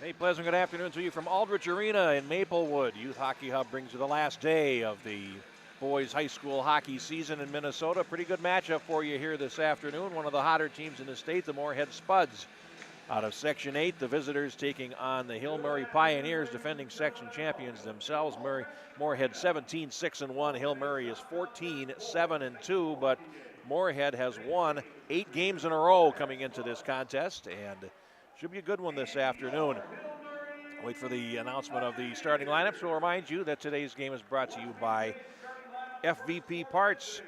Hey, pleasant good afternoon to you from Aldrich Arena in Maplewood. Youth Hockey Hub brings you the last day of the boys high school hockey season in Minnesota. Pretty good matchup for you here this afternoon. One of the hotter teams in the state, the Moorhead Spuds. Out of Section 8, the visitors taking on the Hill Murray Pioneers, defending section champions themselves. Moorhead 17-6-1. Hill Murray is 14-7-2, but Moorhead has won 8 games in a row coming into this contest, and should be a good one this afternoon. Wait for the announcement of the starting lineups. We'll remind you that today's game is brought to you by FVP Parts.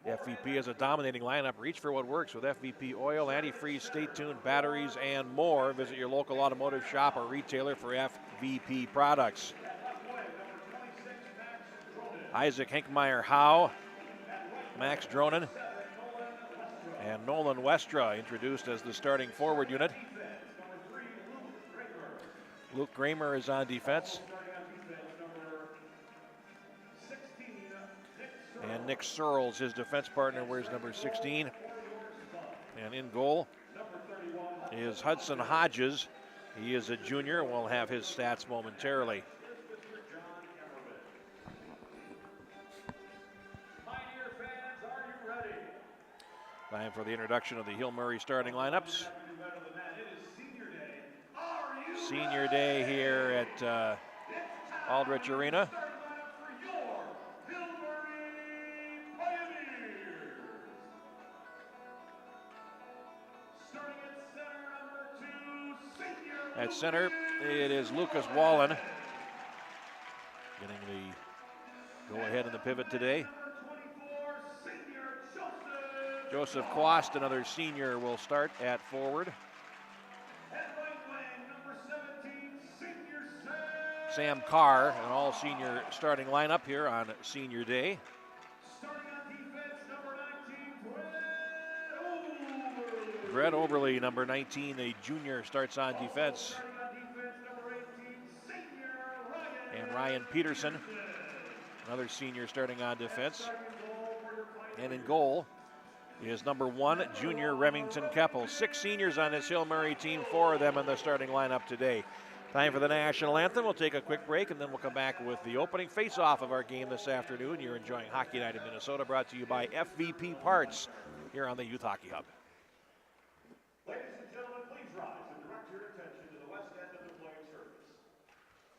FVP has a dominating lineup. Reach for what works with FVP oil, antifreeze, stay tuned, batteries, and more. Visit your local automotive shop or retailer for FVP products. Isaac Hinkmeyer Howe, Max Dronen, and Nolan Westra introduced as the starting forward unit. Luke Kramer is on defense. And Nick Searles, his defense partner, wears number 16. And in goal is Hudson Hodges. He is a junior. We'll have his stats momentarily. Time for the introduction of the Hill Murray starting lineups. Senior day here at Aldrich Arena. At center, it is Lucas Wallen getting the go-ahead in the pivot today. Joseph Quast, another senior, will start at forward. Sam Carr, an all-senior starting lineup here on senior day. Brett Oberle, number 19, a junior, starts on defense. And Ryan Peterson, another senior, starting on defense. And in goal is number 1, junior Remington Keppel. 6 seniors on this Hill Murray team, 4 of them in the starting lineup today. Time for the national anthem. We'll take a quick break, and then we'll come back with the opening face-off of our game this afternoon. You're enjoying Hockey Night in Minnesota, brought to you by FVP Parts here on the Youth Hockey Hub. Ladies and gentlemen, please rise and direct your attention to the west end of the playing surface.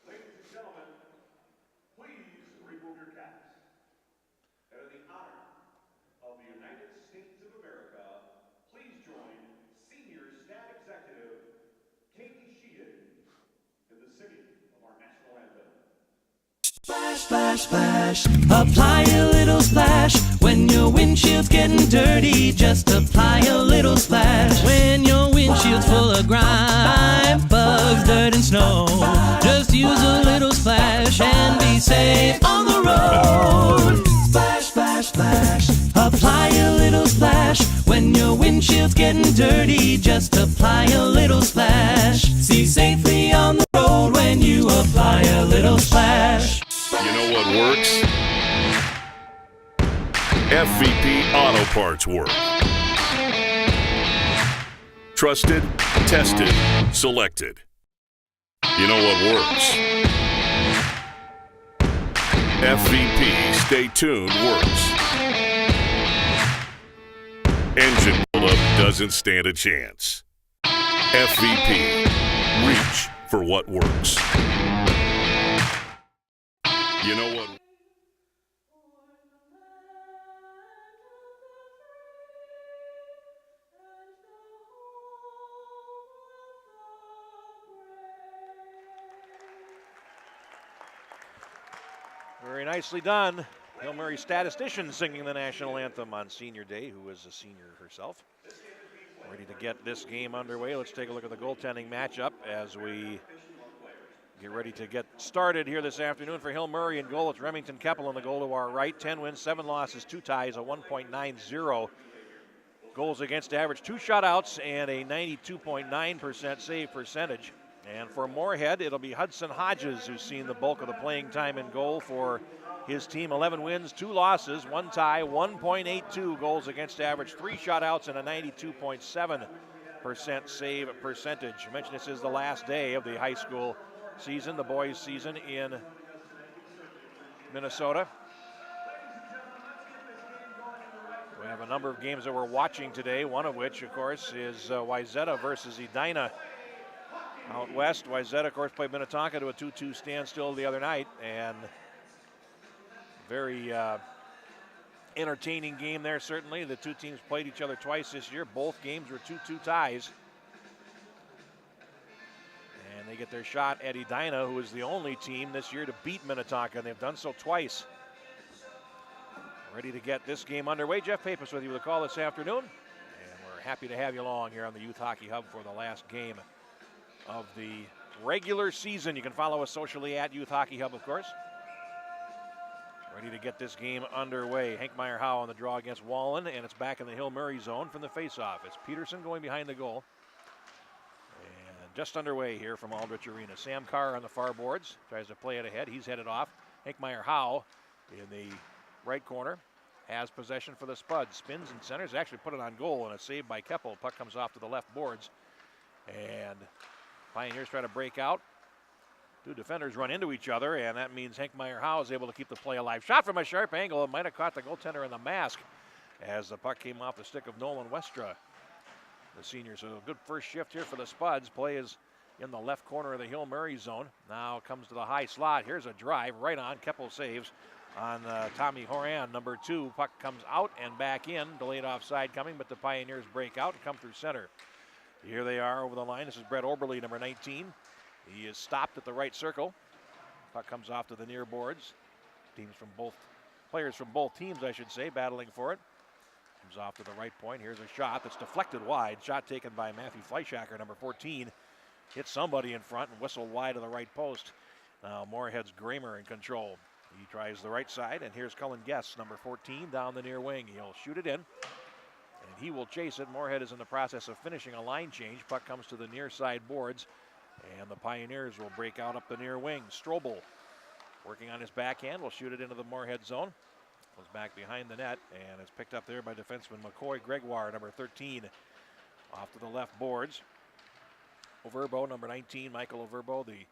Ladies and gentlemen, please remove your caps. And in the honor of the United States of America, please join Senior Staff Executive Katie Sheehan in the singing of our national anthem. Splash, splash, splash, apply a little splash. When your windshield's getting dirty, just apply a little splash. When your windshield's full of grime, bugs, dirt, and snow, just use a little splash and be safe on the road. Splash, splash, splash, apply a little splash. When your windshield's getting dirty, just apply a little splash. See safely on the road when you apply a little splash. You know what works? FVP Auto Parts work. Trusted, tested, selected. You know what works? FVP Stay Tuned works. Engine buildup doesn't stand a chance. FVP, reach for what works. You know what? Very nicely done. Hill Murray statistician singing the national anthem on senior day, who is a senior herself. Ready to get this game underway. Let's take a look at the goaltending matchup as we get ready to get started here this afternoon. For Hill Murray in goal, it's Remington Keppel in the goal to our right. 10 wins, 7 losses, 2 ties, a 1.90 goals against average, 2 shutouts, and a 92.9% save percentage. And for Moorhead, it'll be Hudson Hodges who's seen the bulk of the playing time in goal for his team. 11 wins, 2 losses, 1 tie, 1.82 goals against average, 3 shutouts, and a 92.7 save percentage. I mentioned this is the last day of the high school season, the boys' season in Minnesota. We have a number of games that we're watching today, one of which, of course, is Wayzata versus Edina out west. Wayzata, of course, played Minnetonka to a 2-2 standstill the other night, and very entertaining game there, certainly. The two teams played each other twice this year. Both games were 2-2 ties. And they get their shot at Edina, who is the only team this year to beat Minnetonka, and they've done so twice. Ready to get this game underway. Jeff Pappas with you with a call this afternoon. And we're happy to have you along here on the Youth Hockey Hub for the last game of the regular season. You can follow us socially at Youth Hockey Hub, of course. Ready to get this game underway. Hank Meyer-Howe on the draw against Wallen, and it's back in the Hill Murray zone from the faceoff. It's Peterson going behind the goal. And just underway here from Aldrich Arena. Sam Carr on the far boards, tries to play it ahead. He's headed off. Hank Meyer-Howe in the right corner has possession for the Spuds. Spins and centers, actually put it on goal, and a save by Keppel. Puck comes off to the left boards, and Pioneers try to break out. Two defenders run into each other, and that means Hank Meyer-Howe is able to keep the play alive. Shot from a sharp angle. It might have caught the goaltender in the mask as the puck came off the stick of Nolan Westra, the senior. So a good first shift here for the Spuds. Play is in the left corner of the Hill Murray zone. Now comes to the high slot. Here's a drive right on. Keppel saves on Tommy Horan, number 2. Puck comes out and back in. Delayed offside coming, but the Pioneers break out and come through center. Here they are over the line. This is Brett Oberle, number 19. He is stopped at the right circle. Puck comes off to the near boards. Players from both teams, I should say, battling for it. Comes off to the right point. Here's a shot that's deflected wide. Shot taken by Matthew Fleischacker, number 14. Hit somebody in front and whistled wide of the right post. Now Moorhead's Gramer in control. He tries the right side, and here's Cullen Guess, number 14, down the near wing. He'll shoot it in, and he will chase it. Moorhead is in the process of finishing a line change. Puck comes to the near side boards, and the Pioneers will break out up the near wing. Strobel working on his backhand, will shoot it into the Moorhead zone. Goes back behind the net, and it's picked up there by defenseman McCoy Gregoire, number 13, off to the left boards. Overbo, number 19, Michael Overbo, the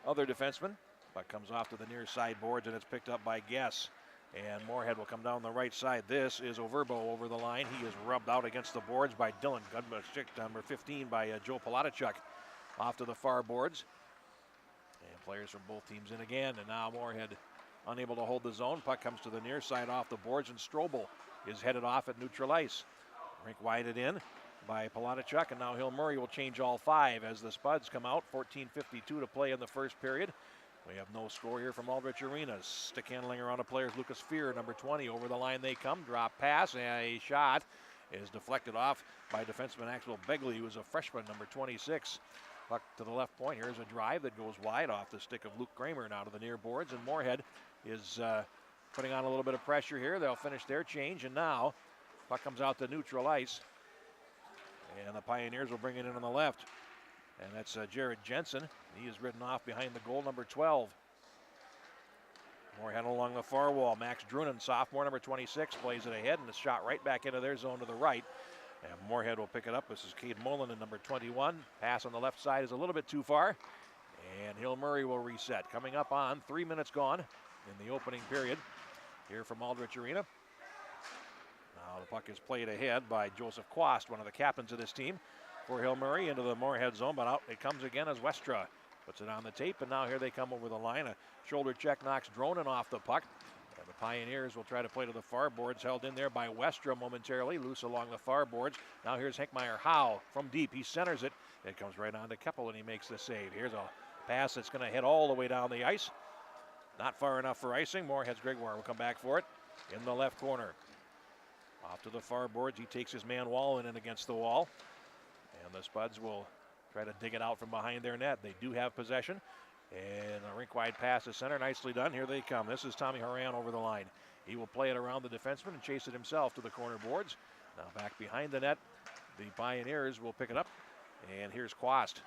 other defenseman. Puck comes off to the near side boards, and it's picked up by Guess. And Moorhead will come down the right side. This is Overbo over the line. He is rubbed out against the boards by Dylan Gudmachik, number 15, by Joe Palatichuk. Off to the far boards. And players from both teams in again. And now Moorhead unable to hold the zone. Puck comes to the near side off the boards, and Strobel is headed off at neutral ice. Rink widened in by Palatichuk, and now Hill Murray will change all 5 as the Spuds come out. 14:52 to play in the first period. We have no score here from Aldrich Arena. Stick handling around a player's Lucas Fear, number 20. Over the line they come. Drop pass, and a shot is deflected off by defenseman Axel Begley, who is a freshman, number 26. Puck to the left point. Here's a drive that goes wide off the stick of Luke Kramer now to the near boards, and Moorhead is putting on a little bit of pressure here. They'll finish their change, and now puck comes out to neutral ice, and the Pioneers will bring it in on the left. And that's Jared Jensen. He is ridden off behind the goal, number 12. Moorhead along the far wall. Max Drunen, sophomore, number 26, plays it ahead, and it's shot right back into their zone to the right. And Moorhead will pick it up. This is Cade Mullen, number 21. Pass on the left side is a little bit too far. And Hill Murray will reset. Coming up on 3 minutes gone in the opening period here from Aldrich Arena. Now the puck is played ahead by Joseph Quast, one of the captains of this team, for Hill Murray into the Moorhead zone, but out it comes again as Westra puts it on the tape, and now here they come over the line. A shoulder check knocks Dronen off the puck, and the Pioneers will try to play to the far boards, held in there by Westra momentarily, loose along the far boards. Now here's Hank Meyer-Howe from deep. He centers it. It comes right on to Keppel, and he makes the save. Here's a pass that's going to head all the way down the ice. Not far enough for icing. Moorhead's Gregoire will come back for it in the left corner. Off to the far boards. He takes his man Wallen in against the wall. And the Spuds will try to dig it out from behind their net. They do have possession. And a rink-wide pass to center. Nicely done. Here they come. This is Tommy Horan over the line. He will play it around the defenseman and chase it himself to the corner boards. Now back behind the net. The Pioneers will pick it up. And here's Quast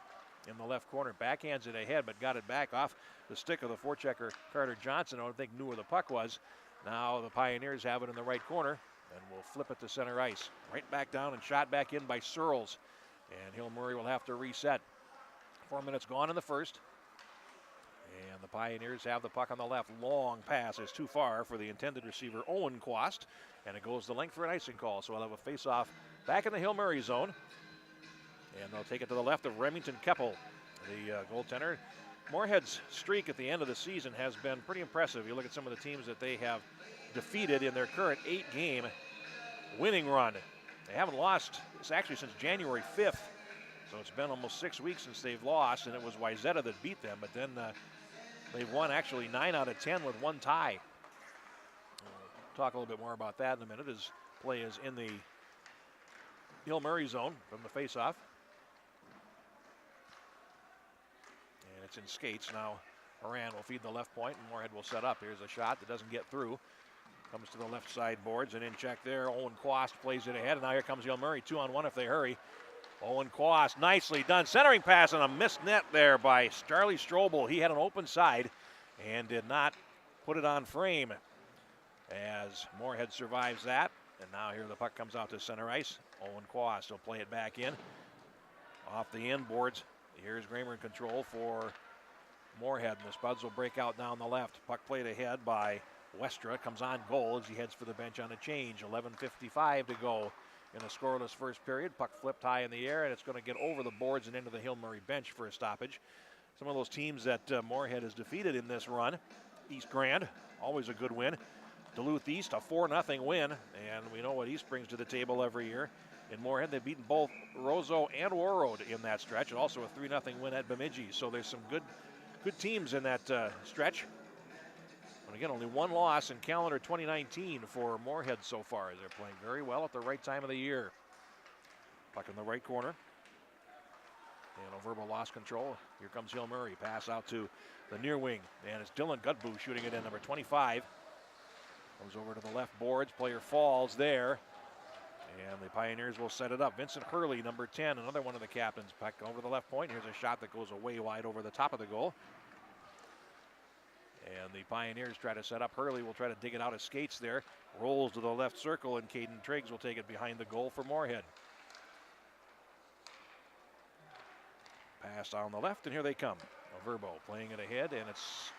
in the left corner. Backhands it ahead, but got it back off the stick of the forechecker Carter Johnson. I don't think knew where the puck was. Now the Pioneers have it in the right corner and will flip it to center ice. Right back down and shot back in by Searles. And Hill Murray will have to reset. 4 minutes gone in the first. And the Pioneers have the puck on the left. Long pass is too far for the intended receiver, Owen Quast. And it goes the length for an icing call. So we'll have a face-off back in the Hill Murray zone. And they'll take it to the left of Remington Keppel, the goaltender. Moorhead's streak at the end of the season has been pretty impressive. You look at some of the teams that they have defeated in their current 8-game winning run. They haven't lost, it's actually since January 5th. So it's been almost 6 weeks since they've lost, and it was Wyzetta that beat them. But then they've won actually 9 out of 10 with one tie. We'll talk a little bit more about that in a minute as play is in the Hill Murray zone from the faceoff. And it's in skates. Now Moran will feed the left point, and Moorhead will set up. Here's a shot that doesn't get through. Comes to the left side boards, and in check there. Owen Quast plays it ahead, and now here comes Hill Murray. 2-on-1 if they hurry. Owen Quast, nicely done. Centering pass and a missed net there by Charlie Strobel. He had an open side and did not put it on frame as Moorhead survives that. And now here the puck comes out to center ice. Owen Quast will play it back in. Off the end boards. Here's Kramer in control for Moorhead. And the Spuds will break out down the left. Puck played ahead by Westra. Comes on goal as he heads for the bench on a change. 11:55 to go in a scoreless first period. Puck flipped high in the air, and it's going to get over the boards and into the Hill Murray bench for a stoppage. Some of those teams that Moorhead has defeated in this run. East Grand, always a good win. Duluth East, a 4-0 win, and we know what East brings to the table every year. In Moorhead, they've beaten both Roseau and Warroad in that stretch, and also a 3-0 win at Bemidji. So there's some good teams in that stretch. And again, only one loss in calendar 2019 for Moorhead so far, as they're playing very well at the right time of the year. Puck in the right corner. And Overbo lost control. Here comes Hill Murray. Pass out to the near wing. And it's Dylan Gutbu shooting it in, number 25. Goes over to the left boards. Player falls there. And the Pioneers will set it up. Vincent Hurley, number 10, another one of the captains. Puck over the left point. Here's a shot that goes away wide over the top of the goal. And the Pioneers try to set up. Hurley will try to dig it out of skates there. Rolls to the left circle, and Caden Triggs will take it behind the goal for Moorhead. Pass on the left, and here they come. Verbo playing it ahead, and it's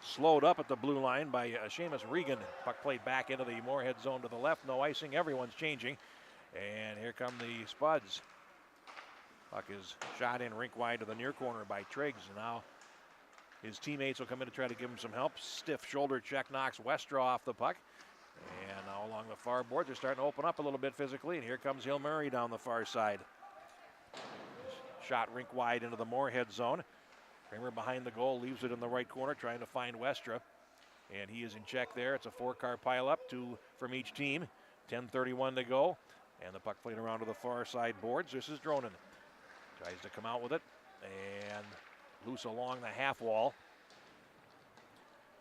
slowed up at the blue line by Seamus Regan. Puck played back into the Moorhead zone to the left. No icing. Everyone's changing. And here come the Spuds. Puck is shot in rink wide to the near corner by Triggs. And now his teammates will come in to try to give him some help. Stiff shoulder check knocks Westra off the puck. And now along the far boards, they're starting to open up a little bit physically. And here comes Hill Murray down the far side. Shot rink wide into the Moorhead zone. Kramer behind the goal, leaves it in the right corner, trying to find Westra. And he is in check there. It's a 4-car pileup, 2 from each team. 10:31 to go. And the puck played around to the far side boards. This is Dronin. Tries to come out with it. And loose along the half wall.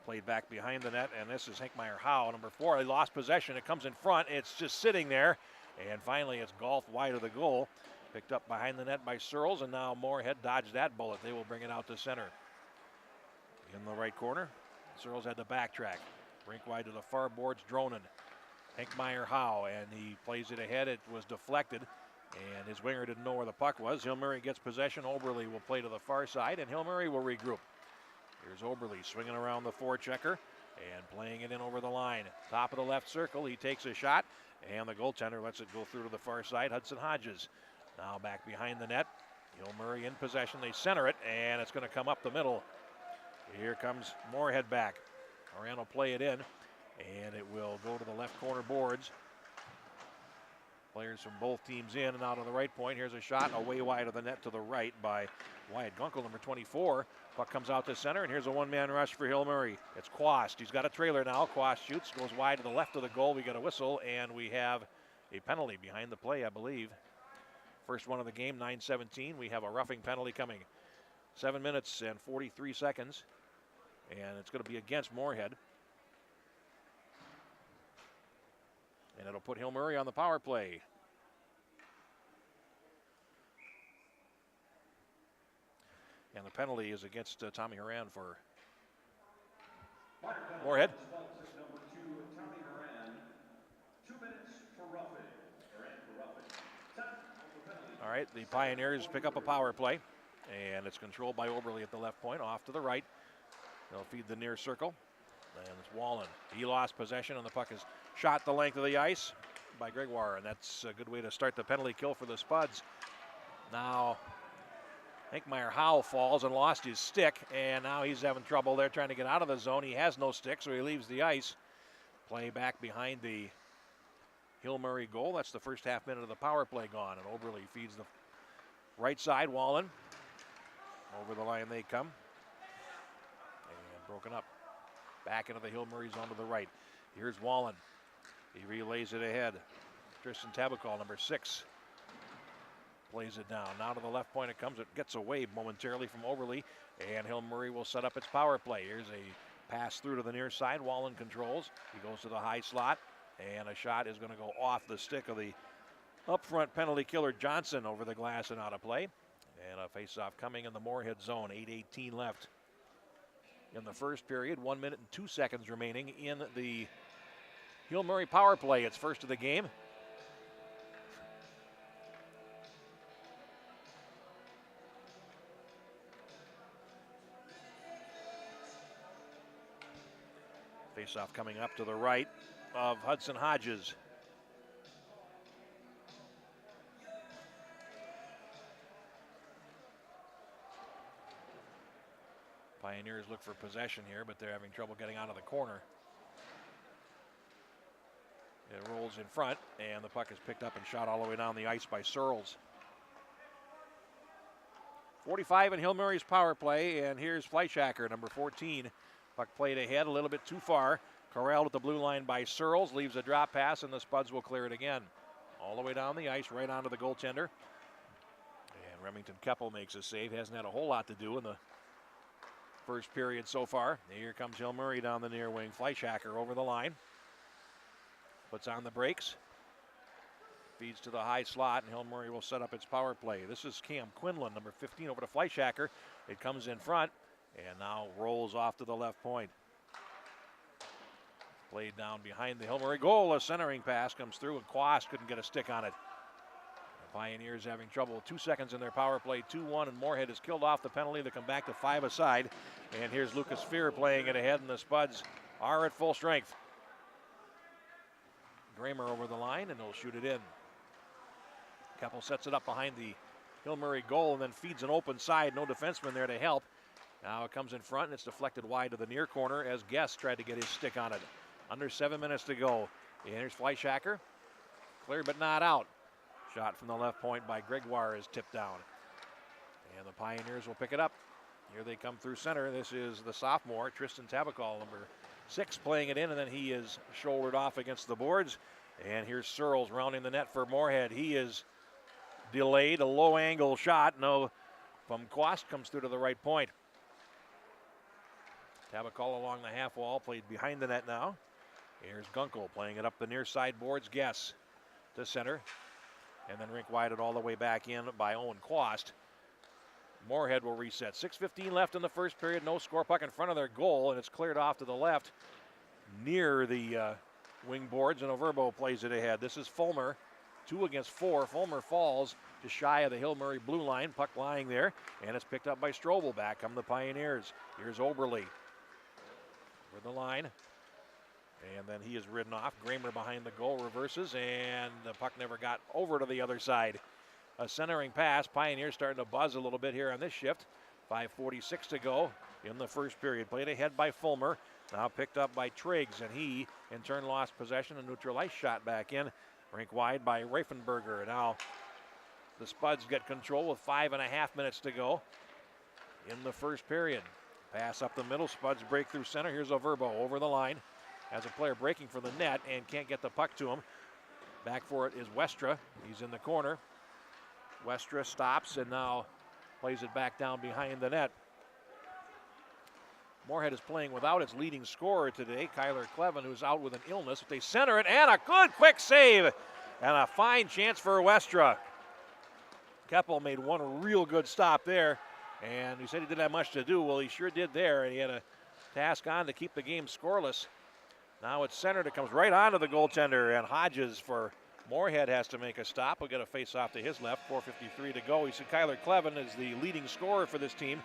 Played back behind the net, and this is Hinkmeyer Howe, number 4. He lost possession. It comes in front. It's just sitting there. And finally, it's golfed wide of the goal. Picked up behind the net by Searles, and now Moorhead dodged that bullet. They will bring it out to center. In the right corner, Searles had to backtrack. Rink wide to the far boards, Dronin. Hinkmeyer Howe, and he plays it ahead. It was deflected, and his winger didn't know where the puck was. Hill Murray gets possession. Oberle will play to the far side, and Hill Murray will regroup. Here's Oberle swinging around the forechecker and playing it in over the line. Top of the left circle, he takes a shot, and the goaltender lets it go through to the far side. Hudson Hodges now back behind the net. Hill Murray in possession. They center it, and it's going to come up the middle. Here comes Moorhead back. Moran will play it in, and it will go to the left corner boards. Players from both teams in and out of the right point. Here's a shot away wide of the net to the right by Wyatt Gunkel, number 24. Puck comes out to center, and here's a one-man rush for Hill Murray. It's Quast. He's got a trailer now. Quast shoots, goes wide to the left of the goal. We got a whistle, and we have a penalty behind the play, I believe. First one of the game, 9:17. We have a roughing penalty coming. 7 minutes and 43 seconds. And it's going to be against Moorhead. And it'll put Hill Murray on the power play. And the penalty is against Tommy Horan for Moorhead. Number 2, Tommy Horan. 2 minutes for roughing. All right, the Pioneers pick up a power play, and it's controlled by Oberle at the left point, off to the right. They'll feed the near circle, and it's Wallen. He lost possession, and the puck is shot the length of the ice by Gregoire, and that's a good way to start the penalty kill for the Spuds. Now, Hinkmeyer Howe falls and lost his stick, and now he's having trouble there trying to get out of the zone. He has no stick, so he leaves the ice. Play back behind the Hill Murray goal. That's the first half minute of the power play gone, and Oberle feeds the right side. Wallen. Over the line they come. And broken up. Back into the Hill Murray zone to the right. Here's Wallen. He relays it ahead. Tristan Tabacol, number 6. Plays it down. Now to the left point it comes. It gets away momentarily from Oberle, and Hill Murray will set up its power play. Here's a pass through to the near side. Wallen controls. He goes to the high slot, and a shot is going to go off the stick of the up front penalty killer Johnson over the glass and out of play. And a face-off coming in the Moorhead zone. 8:18 left in the first period. 1 minute and 2 seconds remaining in the Hill Murray power play. It's first of the game. Face-off coming up to the right of Hudson Hodges. Pioneers look for possession here, but they're having trouble getting out of the corner. It rolls in front, and the puck is picked up and shot all the way down the ice by Searles. 45 in Hill Murray's power play, and here's Fleischhacker, number 14. Puck played ahead a little bit too far. Corralled at the blue line by Searles, leaves a drop pass, and the Spuds will clear it again. All the way down the ice, right onto the goaltender. And Remington Keppel makes a save. Hasn't had a whole lot to do in the first period so far. Here comes Hill Murray down the near wing. Fleischhacker over the line. Puts on the brakes. Feeds to the high slot, and Hill Murray will set up its power play. This is Cam Quinlan, number 15, over to Fleischhacker. It comes in front, and now rolls off to the left point. Played down behind the Hill Murray goal. A centering pass comes through, and Quast couldn't get a stick on it. The Pioneers having trouble. 2 seconds in their power play. 2-1, and Moorhead is killed off the penalty. They come back to 5 aside. And here's Lucas Fear playing it ahead, and the Spuds are at full strength. Kramer over the line, and he'll shoot it in. Keppel sets it up behind the Hill Murray goal and then feeds an open side. No defenseman there to help. Now it comes in front, and it's deflected wide to the near corner as Guest tried to get his stick on it. Under 7 minutes to go. And here's Fleischhacker. Clear but not out. Shot from the left point by Gregoire is tipped down. And the Pioneers will pick it up. Here they come through center. This is the sophomore, Tristan Tabacol, number 6, playing it in, and then he is shouldered off against the boards. And here's Searles rounding the net for Moorhead. He is delayed. A low angle shot. No, from Quast comes through to the right point. Tabacol along the half wall, played behind the net now. Here's Gunkel playing it up the near side boards. Guess to center. And then rink wide it all the way back in by Owen Quast. Moorhead will reset. 6:15 left in the first period. No score. Puck in front of their goal, and it's cleared off to the left near the wing boards, and Overbo plays it ahead. This is Fulmer. 2 against 4. Fulmer falls just shy of the Hill Murray blue line. Puck lying there, and it's picked up by Strobel. Back come the Pioneers. Here's Oberle. For the line. And then he is ridden off. Kramer behind the goal reverses, and the puck never got over to the other side. A centering pass. Pioneers starting to buzz a little bit here on this shift. 5:46 to go in the first period. Played ahead by Fulmer. Now picked up by Triggs, and he in turn lost possession. A neutral ice shot back in. Rink wide by Reifenberger. Now the Spuds get control with 5.5 minutes to go in the first period. Pass up the middle. Spuds break through center. Here's Overbo over the line. Has a player breaking for the net and can't get the puck to him. Back for it is Westra. He's in the corner. Westra stops and now plays it back down behind the net. Moorhead is playing without its leading scorer today, Kyler Clevin, who's out with an illness. But they center it, and a good quick save. And a fine chance for Westra. Keppel made one real good stop there. And he said he didn't have much to do. Well, he sure did there, and he had a task on to keep the game scoreless. Now it's centered. It comes right onto the goaltender, and Hodges for Moorhead has to make a stop. We'll get a face off to his left. 4:53 to go. You see Kyler Clevin is the leading scorer for this team.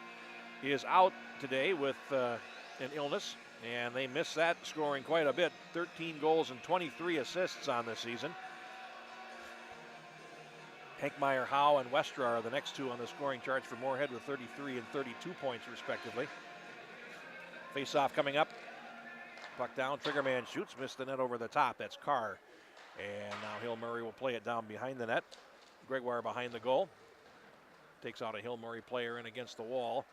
He is out today with an illness, and they miss that scoring quite a bit. 13 goals and 23 assists on the season. Hankmeyer, Howe, and Westra are the next two on the scoring charts for Moorhead with 33 and 32 points respectively. Face-off coming up. Puck down, Triggerman shoots, missed the net over the top. That's Carr. And now Hill Murray will play it down behind the net. Gregoire behind the goal. Takes out a Hill Murray player in against the wall.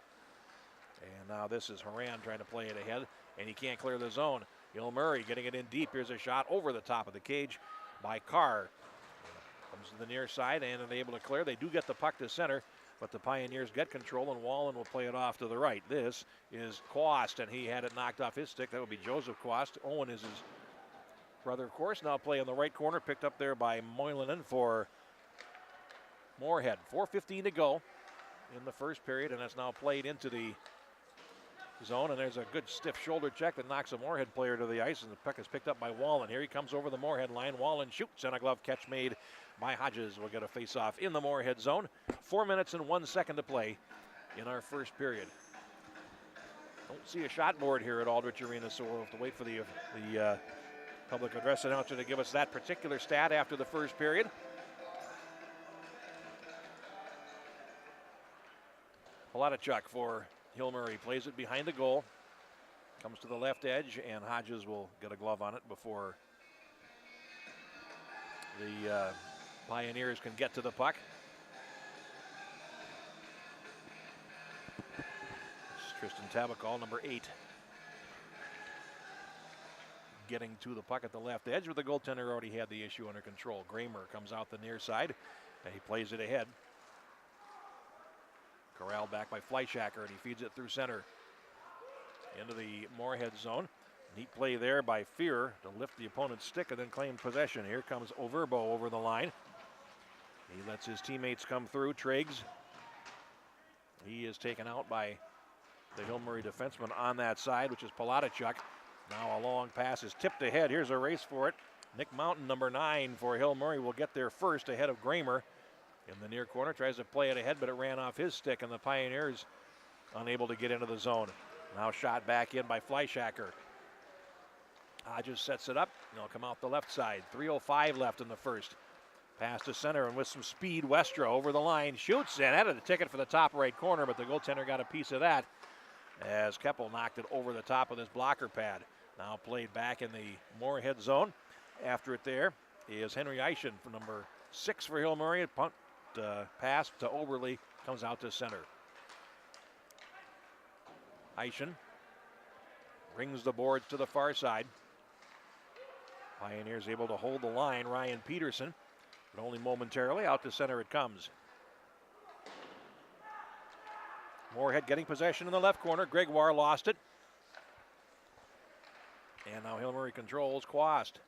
And now this is Horan trying to play it ahead, and he can't clear the zone. Hill Murray getting it in deep. Here's a shot over the top of the cage by Carr. Comes to the near side and are able to clear. They do get the puck to center, but the Pioneers get control, and Wallen will play it off to the right. This is Quast, and he had it knocked off his stick. That would be Joseph Quast. Owen is his brother, of course. Now play in the right corner, picked up there by Moylanen for Moorhead. 4:15 to go in the first period, and it's now played into the zone, and there's a good stiff shoulder check that knocks a Moorhead player to the ice, and the puck is picked up by Wallen. Here he comes over the Moorhead line. Wallen shoots, and a glove catch made by Hodges. We'll get a face-off in the Moorhead zone. 4 minutes and 1 second to play in our first period. Don't see a shot board here at Aldrich Arena, so we'll have to wait for the public address announcer to give us that particular stat after the first period. Palatichuk for Hill Murray plays it behind the goal. Comes to the left edge, and Hodges will get a glove on it before the Pioneers can get to the puck. It's Tristan Tabacol, number 8. Getting to the puck at the left edge, but the goaltender already had the issue under control. Kramer comes out the near side, and he plays it ahead. Corralled back by Fleischacker, and he feeds it through center into the Moorhead zone. Neat play there by Fear to lift the opponent's stick and then claim possession. Here comes Overbo over the line. He lets his teammates come through. Triggs, he is taken out by the Hill Murray defenseman on that side, which is Palatichuk. Now a long pass is tipped ahead. Here's a race for it. Nick Mountain, number 9 for Hill Murray, will get there first ahead of Kramer. In the near corner, tries to play it ahead, but it ran off his stick, and the Pioneers unable to get into the zone. Now shot back in by Fleischacker. Hodges sets it up, and they'll come out the left side. 3:05 left in the first. Pass to center, and with some speed, Westra over the line, shoots, and added a ticket for the top right corner, but the goaltender got a piece of that as Keppel knocked it over the top of his blocker pad. Now played back in the Moorhead zone. After it there is Henry Eischen for number 6 for Hill Murray. Punt pass to Oberle, comes out to center. Eischen brings the boards to the far side. Pioneers able to hold the line. Ryan Peterson, but only momentarily. Out to center it comes. Moorhead getting possession in the left corner. Gregoire lost it. And now Hill Murray controls. Quast.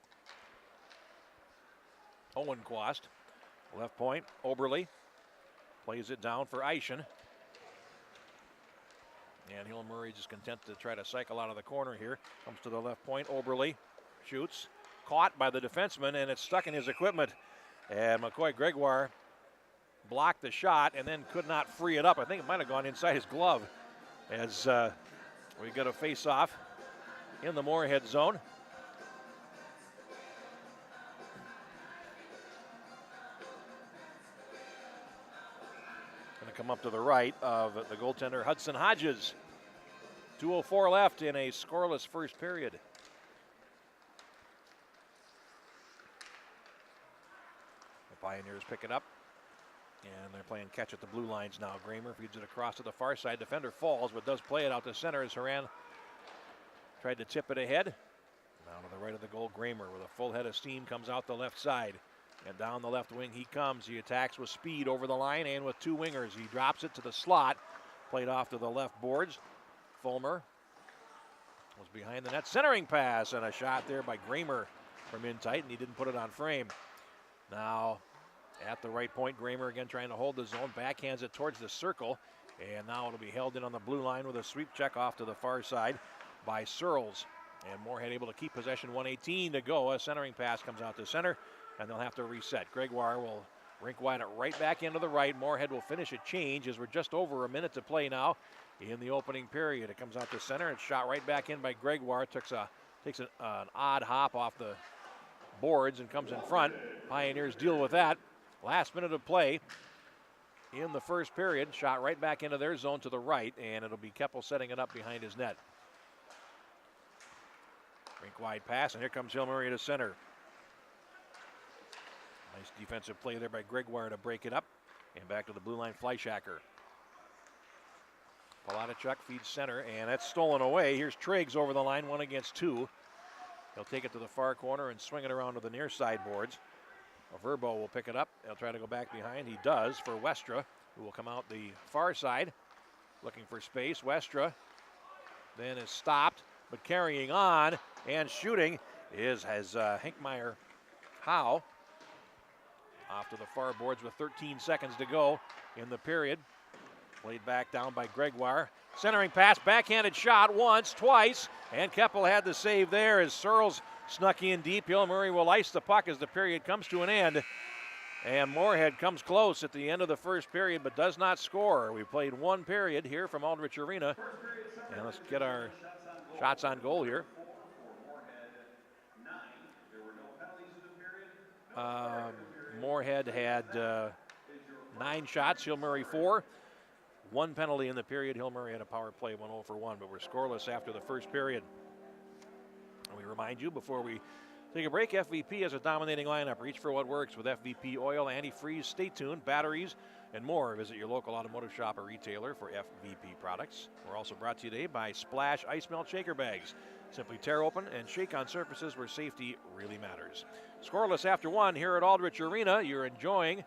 Owen Quast. Left point, Oberle plays it down for Eischen. And Hill Murray is content to try to cycle out of the corner here. Comes to the left point, Oberle shoots. Caught by the defenseman, and it's stuck in his equipment. And McCoy Gregoire blocked the shot and then could not free it up. I think it might have gone inside his glove as we get a face-off in the Moorhead zone. Come up to the right of the goaltender Hudson Hodges. 2:04 left in a scoreless first period. The Pioneers pick it up, and they're playing catch at the blue lines now. Kramer feeds it across to the far side. Defender falls, but does play it out to center as Horan tried to tip it ahead. Now to the right of the goal, Kramer with a full head of steam comes out the left side. And down the left wing he comes. He attacks with speed over the line and with 2 wingers. He drops it to the slot. Played off to the left boards. Fulmer was behind the net. Centering pass and a shot there by Kramer from in tight, and he didn't put it on frame. Now at the right point, Kramer again trying to hold the zone. Backhands it towards the circle. And now it'll be held in on the blue line with a sweep check off to the far side by Searles. And Moorhead able to keep possession. 1:18 to go. A centering pass comes out to center. and they'll have to reset. Gregoire will rink wide it right back into the right. Moorhead will finish a change as we're just over a minute to play now in the opening period. It comes out to center. It's shot right back in by Gregoire. Takes an odd hop off the boards and comes in front. Pioneers deal with that. Last minute of play in the first period. Shot right back into their zone to the right, and it'll be Keppel setting it up behind his net. Rink wide pass, and here comes Hill Murray to center. Nice defensive play there by Gregoire to break it up. And back to the blue line, Fleischacker. Palatichuk feeds center, and that's stolen away. Here's Triggs over the line, 1 against 2. He'll take it to the far corner and swing it around to the near side boards. Verbo will pick it up. He'll try to go back behind. He does for Westra, who will come out the far side, looking for space. Westra then is stopped, but carrying on and shooting has Hinkmeyer Howe off to the far boards with 13 seconds to go in the period. Played back down by Gregoire. Centering pass, backhanded shot once, twice, and Keppel had the save there as Searles snuck in deep. Hill Murray will ice the puck as the period comes to an end. And Moorhead comes close at the end of the first period but does not score. We played one period here from Aldrich Arena. And let's get our shots on goal here. Moorhead had 9 shots, Hill Murray 4. 1 penalty in the period. Hill Murray had a power play, 1-0 for 1, but we're scoreless after the first period. And we remind you before we take a break, FVP has a dominating lineup. Reach for what works with FVP oil, antifreeze, stay tuned, batteries, and more. Visit your local automotive shop or retailer for FVP products. We're also brought to you today by Splash Ice Melt Shaker Bags. Simply tear open and shake on surfaces where safety really matters. Scoreless after 1 here at Aldrich Arena. You're enjoying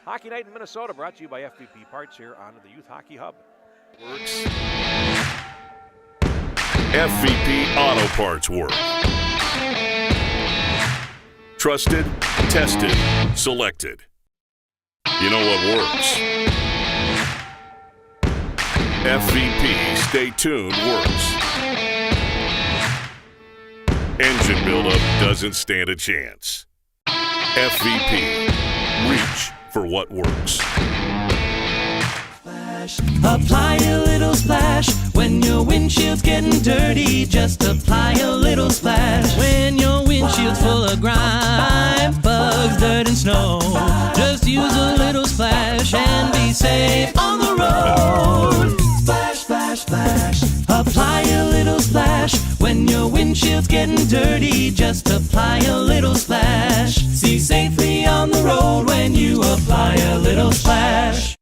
Hockey Night in Minnesota, brought to you by FVP Parts here on the Youth Hockey Hub. Works. FVP Auto Parts work. Trusted, tested, selected. You know what works. FVP Stay Tuned works. Engine buildup doesn't stand a chance. FVP. Reach for what works. Apply a little splash when your windshield's getting dirty. Just apply a little splash when your windshield's full of grime, bugs, dirt, and snow. Just use a little splash and be safe on the road. Splash, splash, splash. Apply a little splash when your windshield's getting dirty. Just apply a little splash. See safely on the road when you apply a little splash.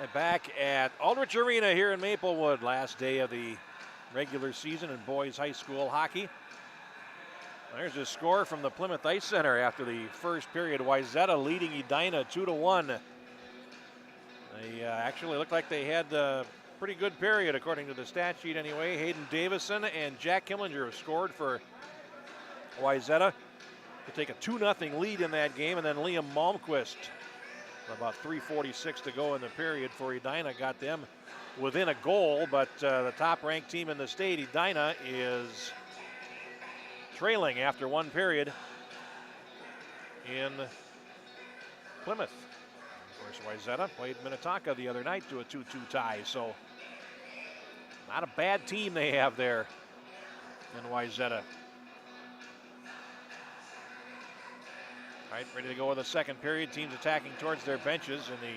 And back at Aldrich Arena here in Maplewood, last day of the regular season in boys high school hockey. There's a score from the Plymouth Ice Center after the first period. Wayzata leading Edina 2-1. They actually looked like they had a pretty good period according to the stat sheet anyway. Hayden Davison and Jack Killinger have scored for Wayzata to take a 2-0 lead in that game, and then Liam Malmquist, about 3:46 to go in the period for Edina, got them within a goal, but the top-ranked team in the state, Edina, is trailing after one period in Plymouth. Of course, Wayzata played Minnetonka the other night to a 2-2 tie, so not a bad team they have there in Wayzata. All right, ready to go with the second period. Teams attacking towards their benches in the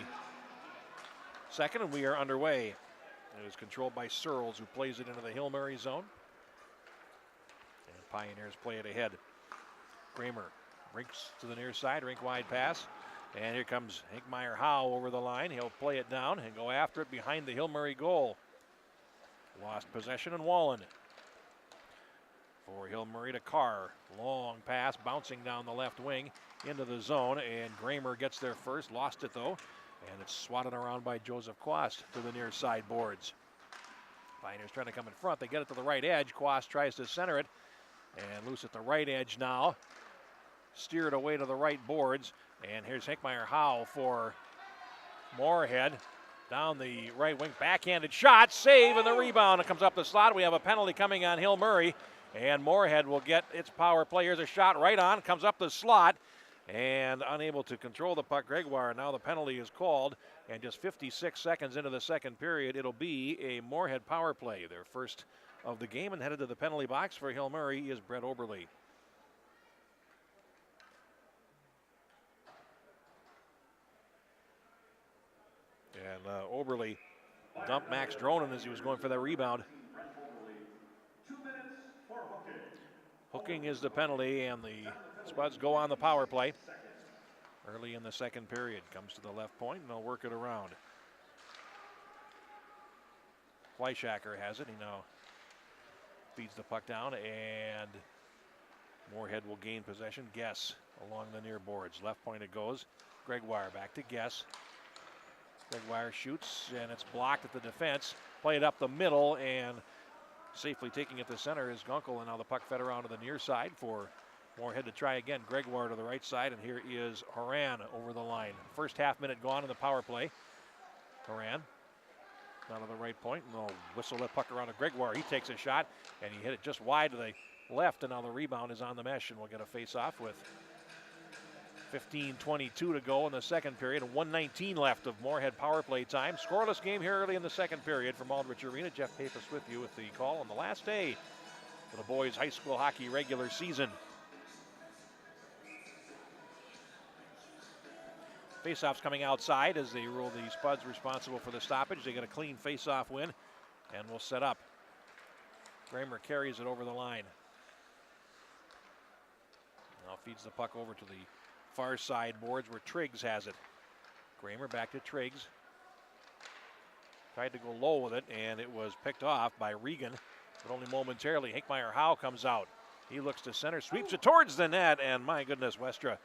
second, and we are underway. It is controlled by Searles, who plays it into the Hill Murray zone. And Pioneers play it ahead. Kramer rinks to the near side, rink-wide pass. And here comes Hinkmeyer Howe over the line. He'll play it down and go after it behind the Hill Murray goal. Lost possession, and Wallen. For Hill Murray to Carr. Long pass bouncing down the left wing into the zone, and Kramer gets there first. Lost it though, and it's swatted around by Joseph Quast to the near side boards. Pioneers trying to come in front. They get it to the right edge. Quast tries to center it, and loose at the right edge now. Steered away to the right boards, and here's Hinkmeyer Howe for Moorhead. Down the right wing, backhanded shot, save, and the rebound. It comes up the slot. We have a penalty coming on Hill Murray, and Moorhead will get its power play. Here's a shot right on, comes up the slot, and unable to control the puck, Gregoire. Now the penalty is called, and just 56 seconds into the second period, it'll be a Moorhead power play. Their first of the game, and headed to the penalty box for Hill Murray is Brett Oberle. And Oberle dumped Max Dronen as he was going for that rebound. Hooking is the penalty, and the Spuds go on the power play early in the second period. Comes to the left point, and they'll work it around. Fleischacker has it. He now feeds the puck down, and Moorhead will gain possession. Guess along the near boards. Left point it goes. Gregoire back to Guess. Gregoire shoots, and it's blocked at the defense. Played up the middle, and safely taking it to center is Gunkel, and now the puck fed around to the near side for Moorhead to try again. Gregoire to the right side, and here is Horan over the line. First half minute gone in the power play. Horan down to the right point, and they'll whistle that puck around to Gregoire. He takes a shot, and he hit it just wide to the left, and now the rebound is on the mesh, and we'll get a face-off with 15:22 to go in the second period, and 1:19 left of Moorhead power play time. Scoreless game here early in the second period from Aldrich Arena. Jeff Pappas with you with the call on the last day for the boys high school hockey regular season. Faceoffs coming outside as they rule the Spuds responsible for the stoppage. They get a clean faceoff win, and will set up. Kramer carries it over the line. Now feeds the puck over to the far side boards where Triggs has it. Kramer back to Triggs. Tried to go low with it, and it was picked off by Regan, but only momentarily. Hinkmeyer Howe comes out. He looks to center, sweeps it towards the net, and my goodness, Westra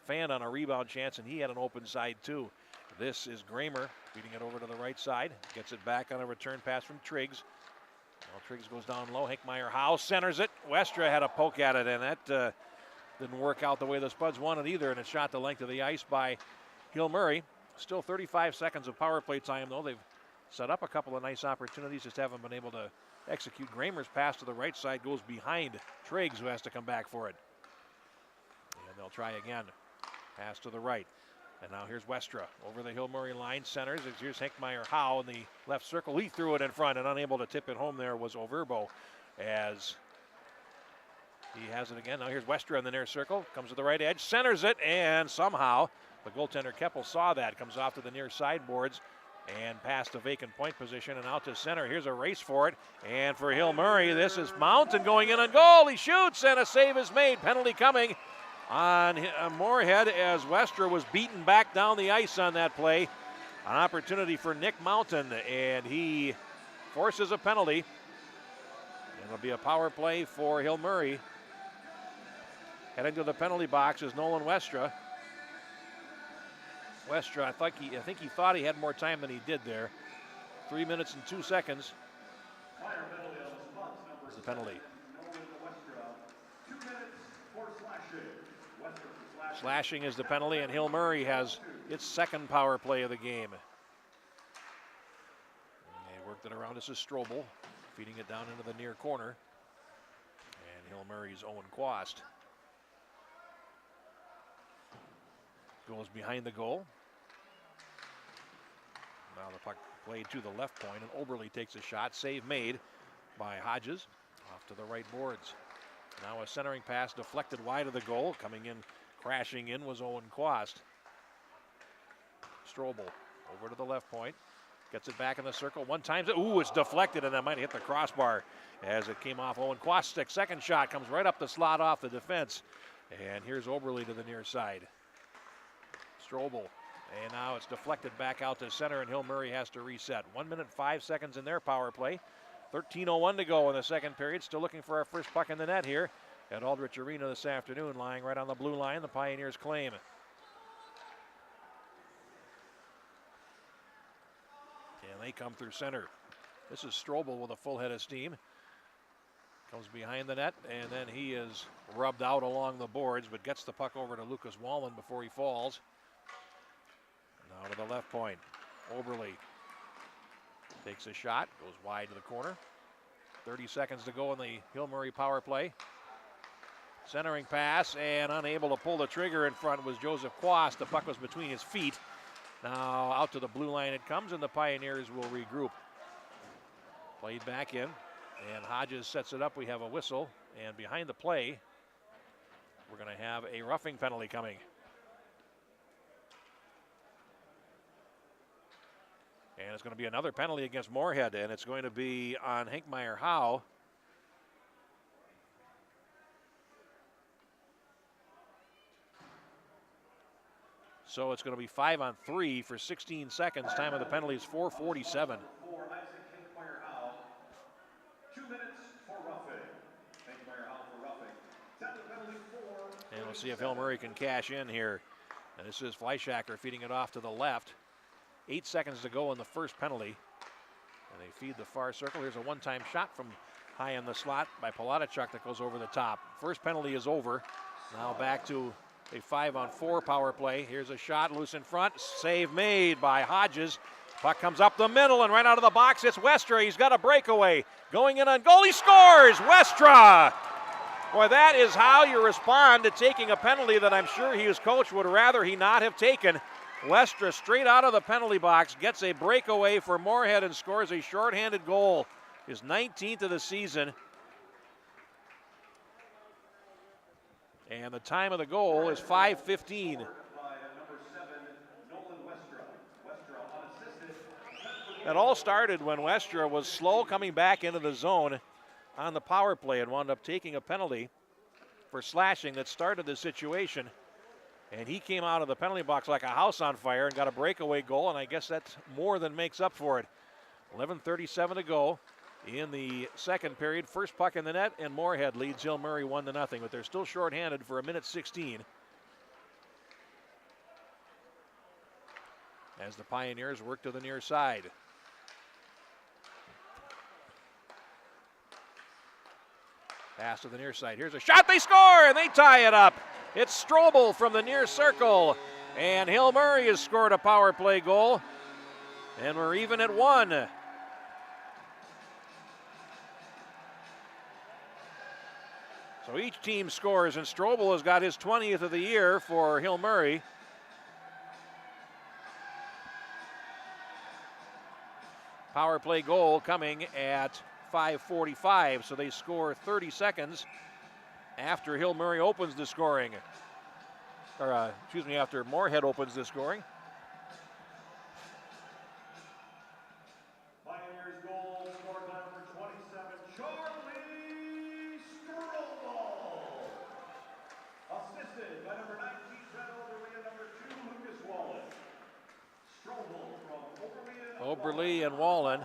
fanned on a rebound chance, and he had an open side too. This is Kramer feeding it over to the right side. Gets it back on a return pass from Triggs. Now Triggs goes down low. Hinkmeyer Howe centers it. Westra had a poke at it, and that didn't work out the way the Spuds wanted either, and it shot the length of the ice by Hill Murray. Still 35 seconds of power play time, though. They've set up a couple of nice opportunities, just haven't been able to execute. Kramer's pass to the right side goes behind Triggs, who has to come back for it. And they'll try again. Pass to the right. And now here's Westra over the Hill Murray line. Centers. Here's Hinkmeyer Howe in the left circle. He threw it in front, and unable to tip it home there was Overbo as he has it again. Now here's Westra in the near circle. Comes to the right edge. Centers it, and somehow the goaltender Keppel saw that. Comes off to the near sideboards and past the vacant point position and out to center. Here's a race for it. And for Hill Murray, this is Mountain going in on goal. He shoots, and a save is made. Penalty coming on Moorhead as Westra was beaten back down the ice on that play. An opportunity for Nick Mountain, and he forces a penalty. It'll be a power play for Hill Murray. Heading to the penalty box is Nolan Westra. Westra, I think he thought he had more time than he did there. 3 minutes and 2 seconds. Is the penalty. Slashing is the penalty, and Hill Murray has its second power play of the game. And they worked it around. This is Strobel, feeding it down into the near corner. And Hill Murray's Owen Quast. Goes behind the goal. Now the puck played to the left point, and Oberle takes a shot. Save made by Hodges. Off to the right boards. Now a centering pass deflected wide of the goal. Coming in, crashing in was Owen Quast. Strobel over to the left point. Gets it back in the circle. One times it. Ooh, it's deflected, and that might hit the crossbar as it came off Owen Quast's stick. Second shot comes right up the slot off the defense. And here's Oberle to the near side. Strobel. And now it's deflected back out to center, and Hill Murray has to reset. 1 minute, 5 seconds in their power play. 13:01 to go in the second period. Still looking for our first puck in the net here at Aldrich Arena this afternoon. Lying right on the blue line, the Pioneers claim. And they come through center. This is Strobel with a full head of steam. Comes behind the net, and then he is rubbed out along the boards, but gets the puck over to Lucas Wallman before he falls. Now to the left point. Oberle takes a shot, goes wide to the corner. 30 seconds to go in the Hill Murray power play. Centering pass, and unable to pull the trigger in front was Joseph Quast. The puck was between his feet. Now out to the blue line it comes, and the Pioneers will regroup. Played back in, and Hodges sets it up. We have a whistle, and behind the play, we're going to have a roughing penalty coming. And it's going to be another penalty against Moorhead, and it's going to be on Hinkmeyer Howe. So it's going to be 5-on-3 for 16 seconds. Time of the penalty is 4:47. And we'll see if Hill Murray can cash in here. And this is Fleischacker feeding it off to the left. 8 seconds to go in the first penalty. And they feed the far circle. Here's a one-time shot from high in the slot by Palatachuk that goes over the top. First penalty is over. Now back to a 5-on-4 power play. Here's a shot loose in front. Save made by Hodges. Puck comes up the middle, and right out of the box, it's Westra. He's got a breakaway. Going in on goal, he scores! Westra! Boy, that is how you respond to taking a penalty that I'm sure his coach would rather he not have taken. Westra straight out of the penalty box gets a breakaway for Moorhead and scores a shorthanded goal. His 19th of the season. And the time of the goal is 5:15. That all started when Westra was slow coming back into the zone on the power play and wound up taking a penalty for slashing that started the situation. And he came out of the penalty box like a house on fire and got a breakaway goal, and I guess that's more than makes up for it. 11:37 to go in the second period. First puck in the net, and Moorhead leads Hill Murray 1-0, but they're still shorthanded for 1:16. As the Pioneers work to the near side. Pass to the near side. Here's a shot. They score, and they tie it up. It's Strobel from the near circle, and Hill Murray has scored a power play goal, and we're even at 1. So each team scores, and Strobel has got his 20th of the year for Hill Murray. Power play goal coming at 5:45, so they score 30 seconds after Hill Murray opens the scoring. Or, after Moorhead opens the scoring. Pioneers goal scored by number 27, Charlie Strobel. Assisted by number 19, Fred Oberle, and number 2, Lucas Wallace. Strobel from Oberle and Wallen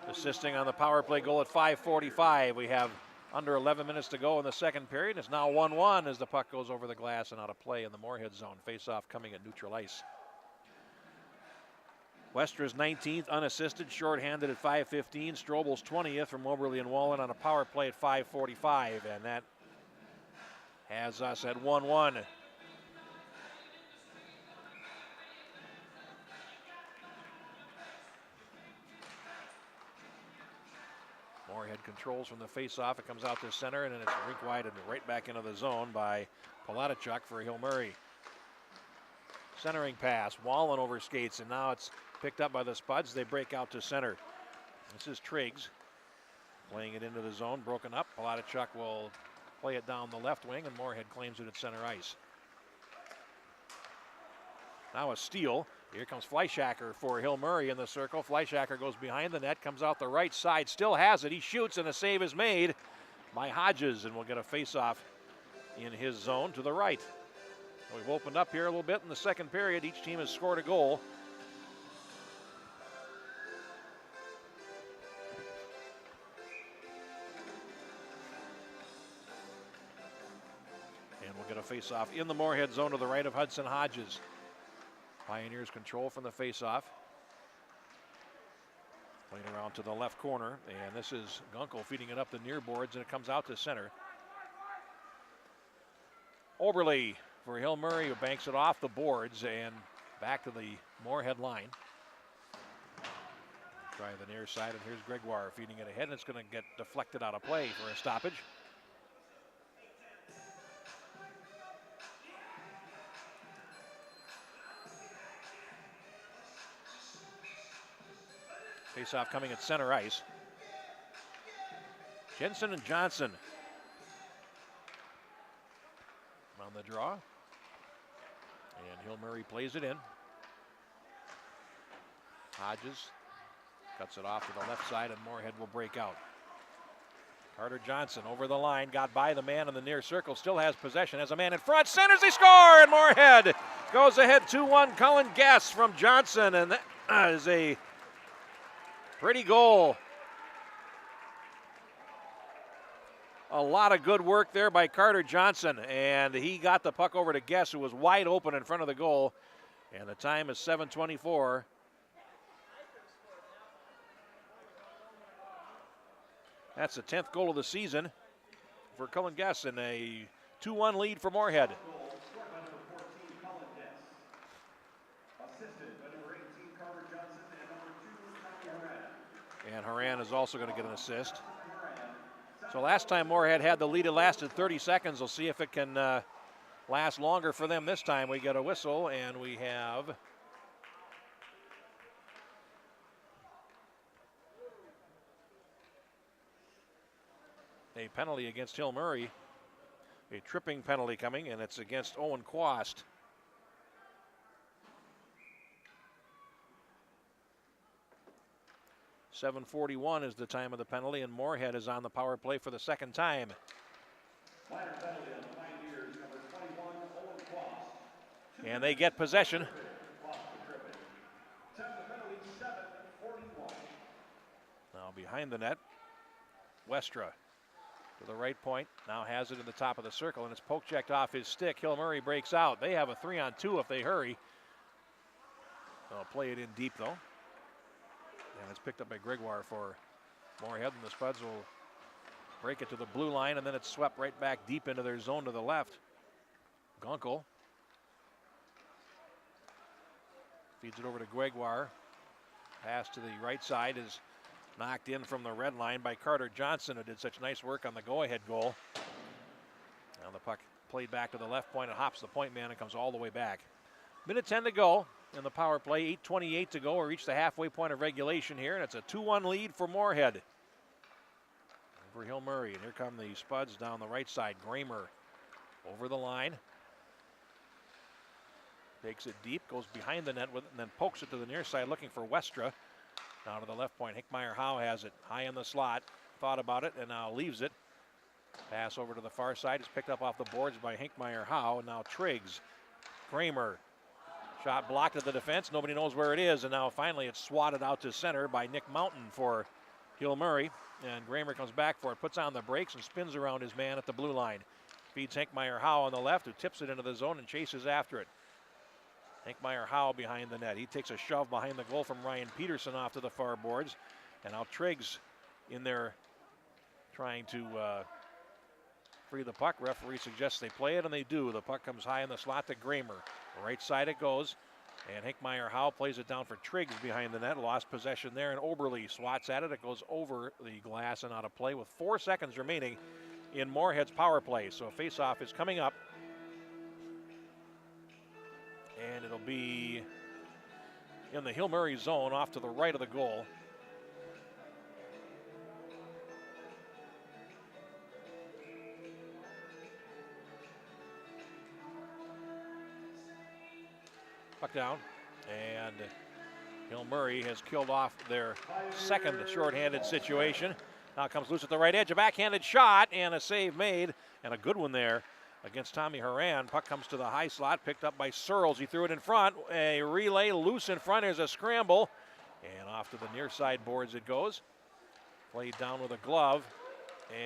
assisting on the power play goal at 5:45. We have under 11 minutes to go in the second period. It's now 1-1 as the puck goes over the glass and out of play in the Moorhead zone. Face-off coming at neutral ice. Westra's 19th, unassisted, shorthanded at 5:15. Strobel's 20th from Oberle and Wallen on a power play at 5:45, and that has us at 1-1. Moorhead controls from the face-off. It comes out to center, and then it's rink wide and right back into the zone by Palatichuk for Hill Murray. Centering pass. Wallen over skates, and now it's picked up by the Spuds. They break out to center. This is Triggs playing it into the zone, broken up. Palatichuk will play it down the left wing, and Moorhead claims it at center ice. Now a steal. Here comes Fleischacker for Hill Murray in the circle. Fleischacker goes behind the net, comes out the right side, still has it. He shoots, and a save is made by Hodges, and we'll get a face-off in his zone to the right. We've opened up here a little bit in the second period. Each team has scored a goal. And we'll get a face-off in the Moorhead zone to the right of Hudson Hodges. Pioneers control from the face-off. Playing around to the left corner, and this is Gunkel feeding it up the near boards, and it comes out to center. Oberle for Hill Murray, who banks it off the boards and back to the Moorhead line. Try the near side, and here's Gregoire feeding it ahead, and it's going to get deflected out of play for a stoppage. Face-off coming at center ice. Jensen and Johnson on the draw. And Hill Murray plays it in. Hodges cuts it off to the left side, and Moorhead will break out. Carter Johnson over the line, got by the man in the near circle, still has possession, has a man in front, centers, they score, and Moorhead goes ahead 2-1. Cullen Guess from Johnson, and that is a pretty goal. A lot of good work there by Carter Johnson, and he got the puck over to Guess, who was wide open in front of the goal, and the time is 7:24. That's the 10th goal of the season for Cullen Guess, and a 2-1 lead for Moorhead. And Horan is also going to get an assist. So last time Moorhead had the lead, it lasted 30 seconds. We'll see if it can last longer for them this time. We get a whistle, and we have a penalty against Hill Murray. A tripping penalty coming, and it's against Owen Quast. .741 is the time of the penalty, and Moorhead is on the power play for the second time. And they get possession. Now behind the net, Westra to the right point, now has it in the top of the circle, and it's poke checked off his stick. Hill Murray breaks out. They have a 3-on-2 if they hurry. They'll play it in deep though. And it's picked up by Gregoire for Moorhead, and the Spuds will break it to the blue line, and then it's swept right back deep into their zone to the left. Gunkel feeds it over to Gregoire. Pass to the right side is knocked in from the red line by Carter Johnson, who did such nice work on the go-ahead goal. Now the puck played back to the left point. It hops the point man and comes all the way back. Minute 10 to go in the power play. 8:28 to go. We reach the halfway point of regulation here, and it's a 2-1 lead for Moorhead over Hill Murray. And here come the Spuds down the right side. Gramer over the line. Takes it deep, goes behind the net with it, and then pokes it to the near side looking for Westra. Now to the left point. Hickmeyer-Howe has it high in the slot. Thought about it and now leaves it. Pass over to the far side is picked up off the boards by Hickmeyer-Howe. And now Triggs. Kramer Shot blocked at the defense. Nobody knows where it is. And now finally it's swatted out to center by Nick Mountain for Hill Murray. And Gramer comes back for it, puts on the brakes and spins around his man at the blue line. Feeds Hankmeyer Howe on the left, who tips it into the zone and chases after it. Hankmeyer Howe behind the net. He takes a shove behind the goal from Ryan Peterson off to the far boards. And now Triggs in there trying to free the puck. Referee suggests they play it, and they do. The puck comes high in the slot to Gramer. Right side it goes. And Hankmeyer Howe plays it down for Triggs behind the net. Lost possession there, and Oberle swats at it. It goes over the glass and out of play with 4 seconds remaining in Moorhead's power play. So a face-off is coming up. And it'll be in the Hill Murray zone off to the right of the goal. Puck down, and Hill Murray has killed off their second shorthanded situation. Now comes loose at the right edge, a backhanded shot, and a save made, and a good one there against Tommy Horan. Puck comes to the high slot, picked up by Searles. He threw it in front, a relay loose in front. There's a scramble, and off to the near side boards it goes. Played down with a glove,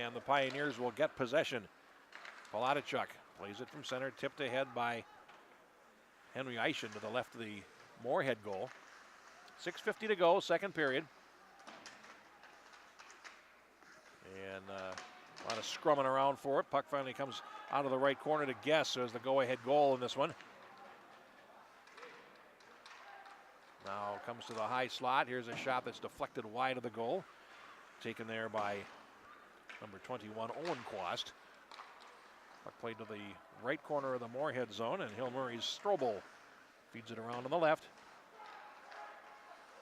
and the Pioneers will get possession. Palatichuk plays it from center, tipped ahead by Henry Eischen to the left of the Moorhead goal. 6:50 to go, second period. And a lot of scrumming around for it. Puck finally comes out of the right corner to Guess as the go-ahead goal in this one. Now comes to the high slot. Here's a shot that's deflected wide of the goal. Taken there by number 21, Owen Quast. Puck played to the right corner of the Moorhead zone, and Hill Murray's Strobel feeds it around on the left.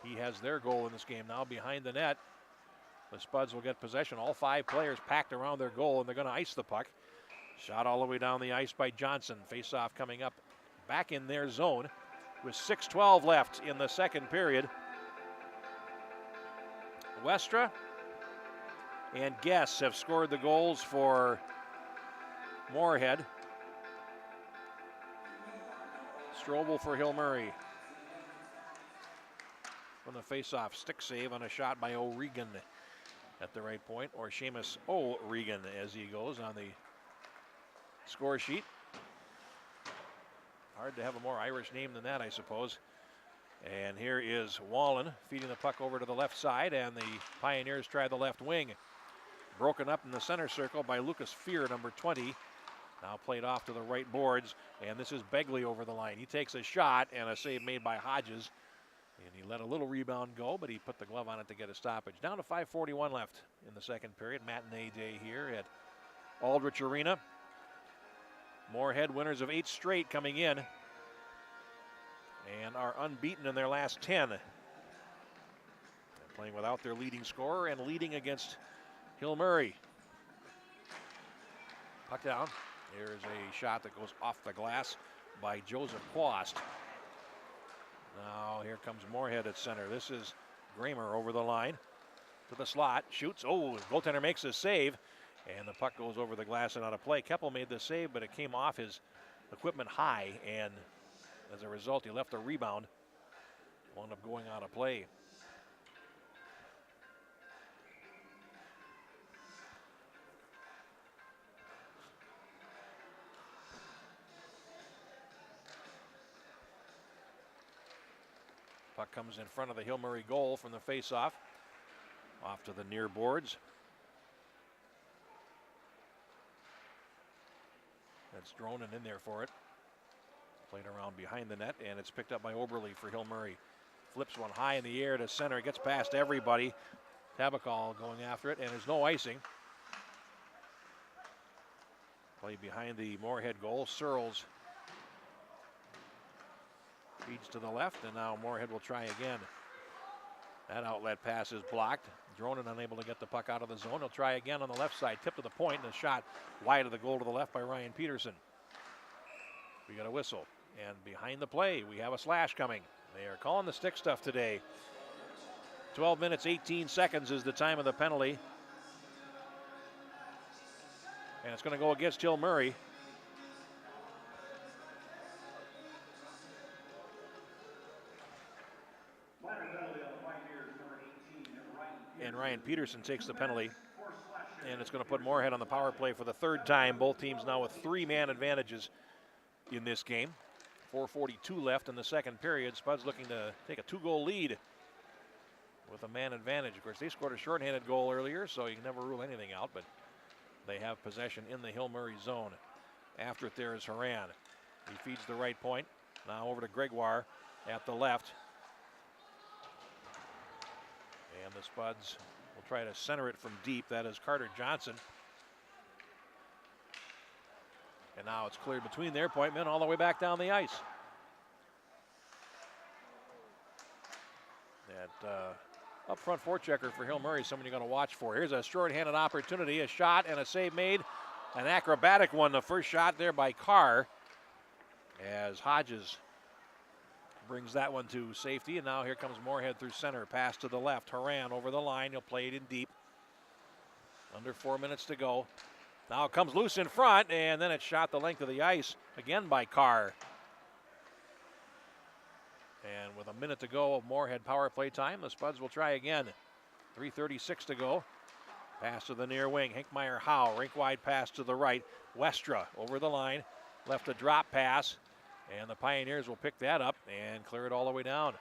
He has their goal in this game now behind the net. The Spuds will get possession. All 5 players packed around their goal, and they're going to ice the puck. Shot all the way down the ice by Johnson. Face-off coming up back in their zone with 6:12 left in the second period. Westra and Guess have scored the goals for Moorhead. Strobel for Hill Murray. From the face-off, stick save on a shot by O'Regan at the right point, or Seamus O'Regan as he goes on the score sheet. Hard to have a more Irish name than that, I suppose. And here is Wallen feeding the puck over to the left side, and the Pioneers try the left wing. Broken up in the center circle by Lucas Fear, number 20. Now played off to the right boards, and this is Begley over the line. He takes a shot, and a save made by Hodges. And he let a little rebound go, but he put the glove on it to get a stoppage. Down to 5:41 left in the second period. Matinee day here at Aldrich Arena. Moorhead, winners of 8 straight, coming in and are unbeaten in their last 10. They're playing without their leading scorer and leading against Hill Murray. Puck down. There's a shot that goes off the glass by Joseph Quast. Now here comes Moorhead at center. This is Gramer over the line to the slot. Shoots. Oh, the goaltender makes a save. And the puck goes over the glass and out of play. Keppel made the save, but it came off his equipment high. And as a result, he left a rebound. Wound up going out of play. Puck comes in front of the Hill Murray goal from the face-off. Off to the near boards. That's Dronin in there for it. Played around behind the net, and it's picked up by Oberle for Hill Murray. Flips one high in the air to center. Gets past everybody. Tabakal going after it, and there's no icing. Play behind the Moorhead goal. Searles feeds to the left, and now Moorhead will try again. That outlet pass is blocked. Dronin unable to get the puck out of the zone. He'll try again on the left side. Tip to the point, and a shot wide of the goal to the left by Ryan Peterson. We got a whistle. And behind the play, we have a slash coming. They are calling the stick stuff today. 12 minutes, 18 seconds is the time of the penalty. And it's going to go against Hill Murray. and Ryan Peterson takes the penalty. And it's going to put Moorhead on the power play for the third time. Both teams now with 3-man advantages in this game. 4:42 left in the second period. Spuds looking to take a 2-goal lead with a man advantage. Of course, they scored a shorthanded goal earlier, so you can never rule anything out, but they have possession in the Hill Murray zone. After it there is Haran. He feeds the right point. Now over to Gregoire at the left. And the Spuds will try to center it from deep. That is Carter Johnson. And now it's cleared between their point men all the way back down the ice. That up front forechecker for Hill Murray is someone you're going to watch for. Here's a short-handed opportunity, a shot and a save made. An acrobatic one, the first shot there by Carr, as Hodges brings that one to safety. And now here comes Moorhead through center. Pass to the left. Haran over the line. He'll play it in deep. Under 4 minutes to go. Now it comes loose in front, and then it's shot the length of the ice again by Carr. And with a minute to go of Moorhead power play time, the Spuds will try again. 3:36 to go. Pass to the near wing. Hinkmeyer Howe, rink wide pass to the right. Westra over the line. Left a drop pass. And the Pioneers will pick that up and clear it all the way down.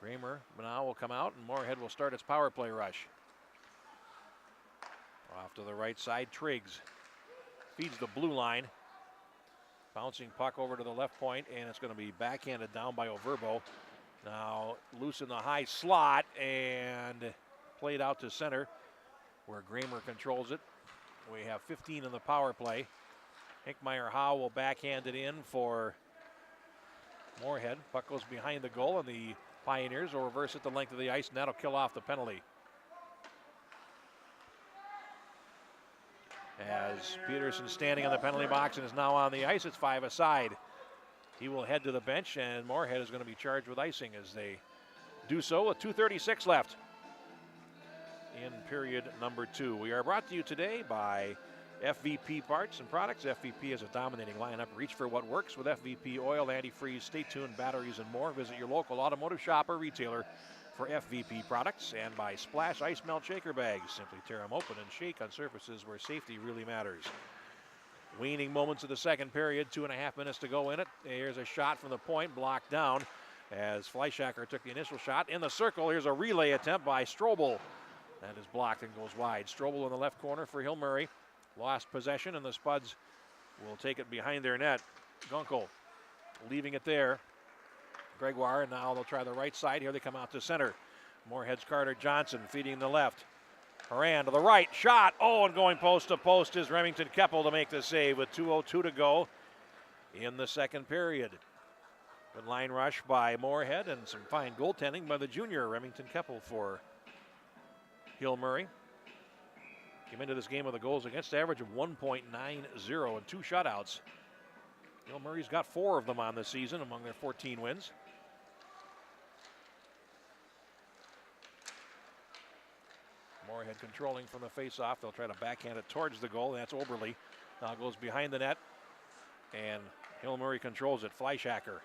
Kramer now will come out and Moorhead will start its power play rush. Off to the right side, Triggs feeds the blue line. Bouncing puck over to the left point, and it's going to be backhanded down by Overbo. Now loose in the high slot and played out to center where Kramer controls it. We have 15 in the power play. Hinkmeyer Howe will backhand it in for Moorhead. Puck goes behind the goal, and the Pioneers will reverse it the length of the ice, and that'll kill off the penalty. As Peterson standing on the penalty box and is now on the ice, it's 5 aside. He will head to the bench, and Moorhead is going to be charged with icing as they do so with 2:36 left in period number 2. We are brought to you today by FVP Parts and Products. FVP is a dominating lineup. Reach for what works with FVP oil, antifreeze, stay tuned, batteries, and more. Visit your local automotive shop or retailer for FVP products, and by Splash Ice Melt Shaker Bags. Simply tear them open and shake on surfaces where safety really matters. Waning moments of the second period, 2.5 minutes to go in it. Here's a shot from the point, blocked down as Fleischacker took the initial shot. In the circle, here's a relay attempt by Strobel. That is blocked and goes wide. Strobel in the left corner for Hill Murray. Lost possession, and the Spuds will take it behind their net. Gunkel leaving it there. Gregoire, and now they'll try the right side. Here they come out to center. Moorhead's Carter Johnson feeding the left. Haran to the right, shot. Oh, and going post to post is Remington Keppel to make the save with 2:02 to go in the second period. Good line rush by Moorhead and some fine goaltending by the junior Remington Keppel for Hill Murray. Came into this game with a goals against average of 1.90 and 2 shutouts. Hill Murray's got 4 of them on this season among their 14 wins. Moorhead controlling from the face-off. They'll try to backhand it towards the goal. That's Oberle. Now goes behind the net, and Hill Murray controls it. Fleischacker.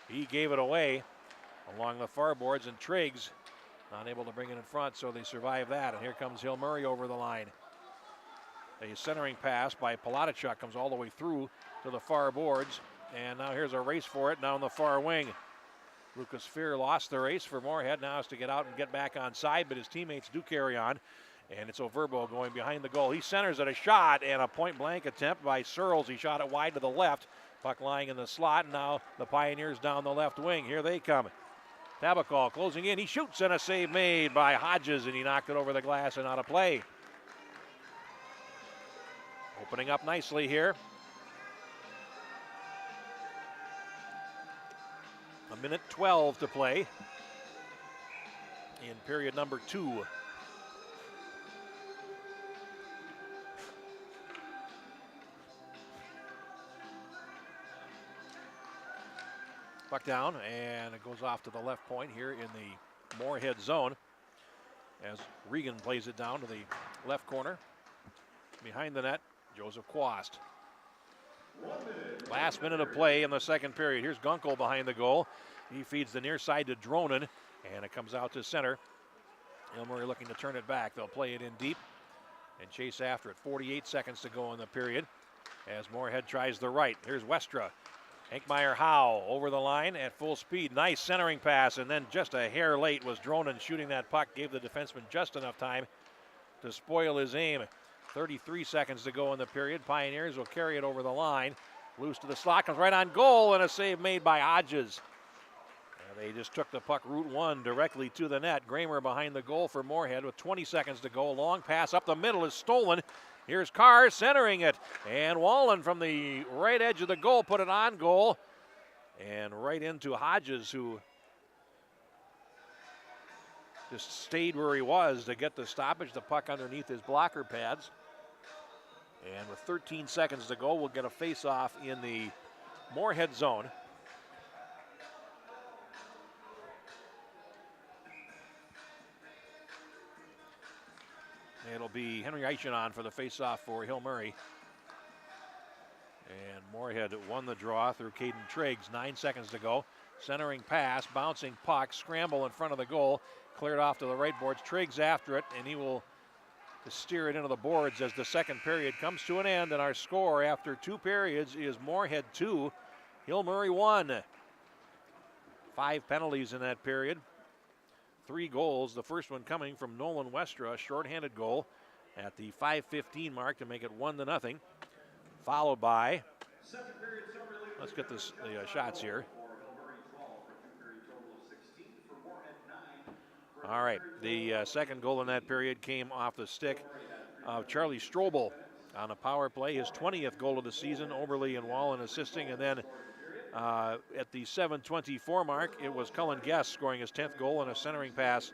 He gave it away along the far boards, and Triggs not able to bring it in front, so they survive that. And here comes Hill Murray over the line. A centering pass by Palatichuk comes all the way through to the far boards, and now here's a race for it down the far wing. Lucas Fear lost the race for Moorhead. Now has to get out and get back on side, but his teammates do carry on. And it's Overbo going behind the goal. He centers at a shot, and a point-blank attempt by Searles. He shot it wide to the left. Puck lying in the slot, and now the Pioneers down the left wing. Here they come. Tabakal closing in. He shoots, and a save made by Hodges, and he knocked it over the glass and out of play. Opening up nicely here. A minute 12 to play in period number 2. Puck down, and it goes off to the left point here in the Moorhead zone as Regan plays it down to the left corner. Behind the net, Joseph Quast. Last minute of play in the second period. Here's Gunkel behind the goal. He feeds the near side to Dronen, and it comes out to center. Hillmurray looking to turn it back. They'll play it in deep and chase after it. 48 seconds to go in the period as Moorhead tries the right. Here's Westra. Hankmeyer Howe over the line at full speed. Nice centering pass, and then just a hair late was Dronen shooting that puck. Gave the defenseman just enough time to spoil his aim. 33 seconds to go in the period. Pioneers will carry it over the line. Loose to the slot, comes right on goal, and a save made by Hodges. They just took the puck route one directly to the net. Kramer behind the goal for Moorhead with 20 seconds to go. Long pass up the middle is stolen. Here's Carr centering it, and Wallen from the right edge of the goal put it on goal, and right into Hodges, who just stayed where he was to get the stoppage. The puck underneath his blocker pads. And with 13 seconds to go, we'll get a face-off in the Moorhead zone. It'll be Henry Eichenon for the face-off for Hillmurray. And Moorhead won the draw through Caden Triggs. 9 seconds to go. Centering pass, bouncing puck, scramble in front of the goal. Cleared off to the right boards. Triggs after it, and he will steer it into the boards as the second period comes to an end. And our score after 2 periods is Moorhead 2, Hillmurray 1. 5 penalties in that period. 3 goals, the first one coming from Nolan Westra, a shorthanded goal at the 5:15 mark to make it 1-0. Followed by, let's get the shots here. All right, the second goal in that period came off the stick of Charlie Strobel on a power play, his 20th goal of the season. Oberle and Wallen assisting, and then at the 7:24 mark, it was Cullen Guest scoring his 10th goal and a centering pass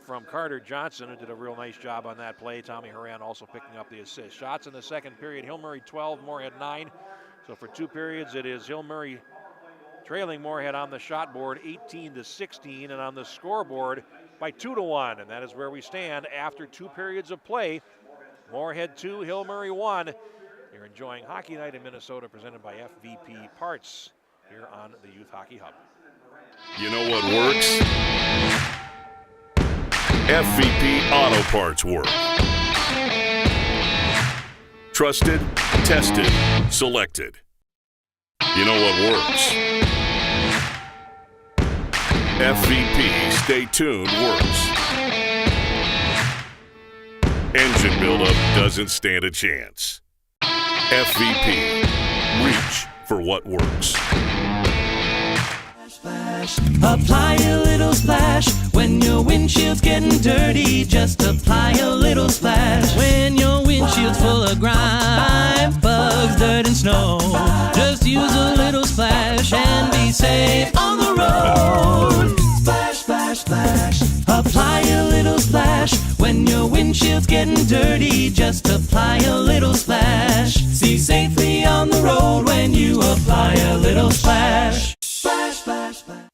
from Carter Johnson, who did a real nice job on that play. Tommy Horan also picking up the assist. Shots in the second period, Hillmurray 12, Moorhead 9. So for 2 periods, it is Hillmurray trailing Moorhead on the shot board 18-16, and on the scoreboard by 2-1. And that is where we stand after 2 periods of play. Moorhead 2, Hillmurray 1. You're enjoying Hockey Night in Minnesota, presented by FVP Parts here on the Youth Hockey Hub. You know what works? FVP Auto Parts work. Trusted, tested, selected. You know what works? FVP Stay Tuned works. Engine buildup doesn't stand a chance. FVP, reach for what works. Splash, apply a little splash. When your windshield's getting dirty, just apply a little splash. When your windshield's full of grime, bugs, dirt, and snow, just use a little splash and be safe on the road. Splash, splash, splash, apply a little splash. When your windshield's getting dirty, just apply a little splash. See safely on the road when you apply a little splash. Splash, splash, splash.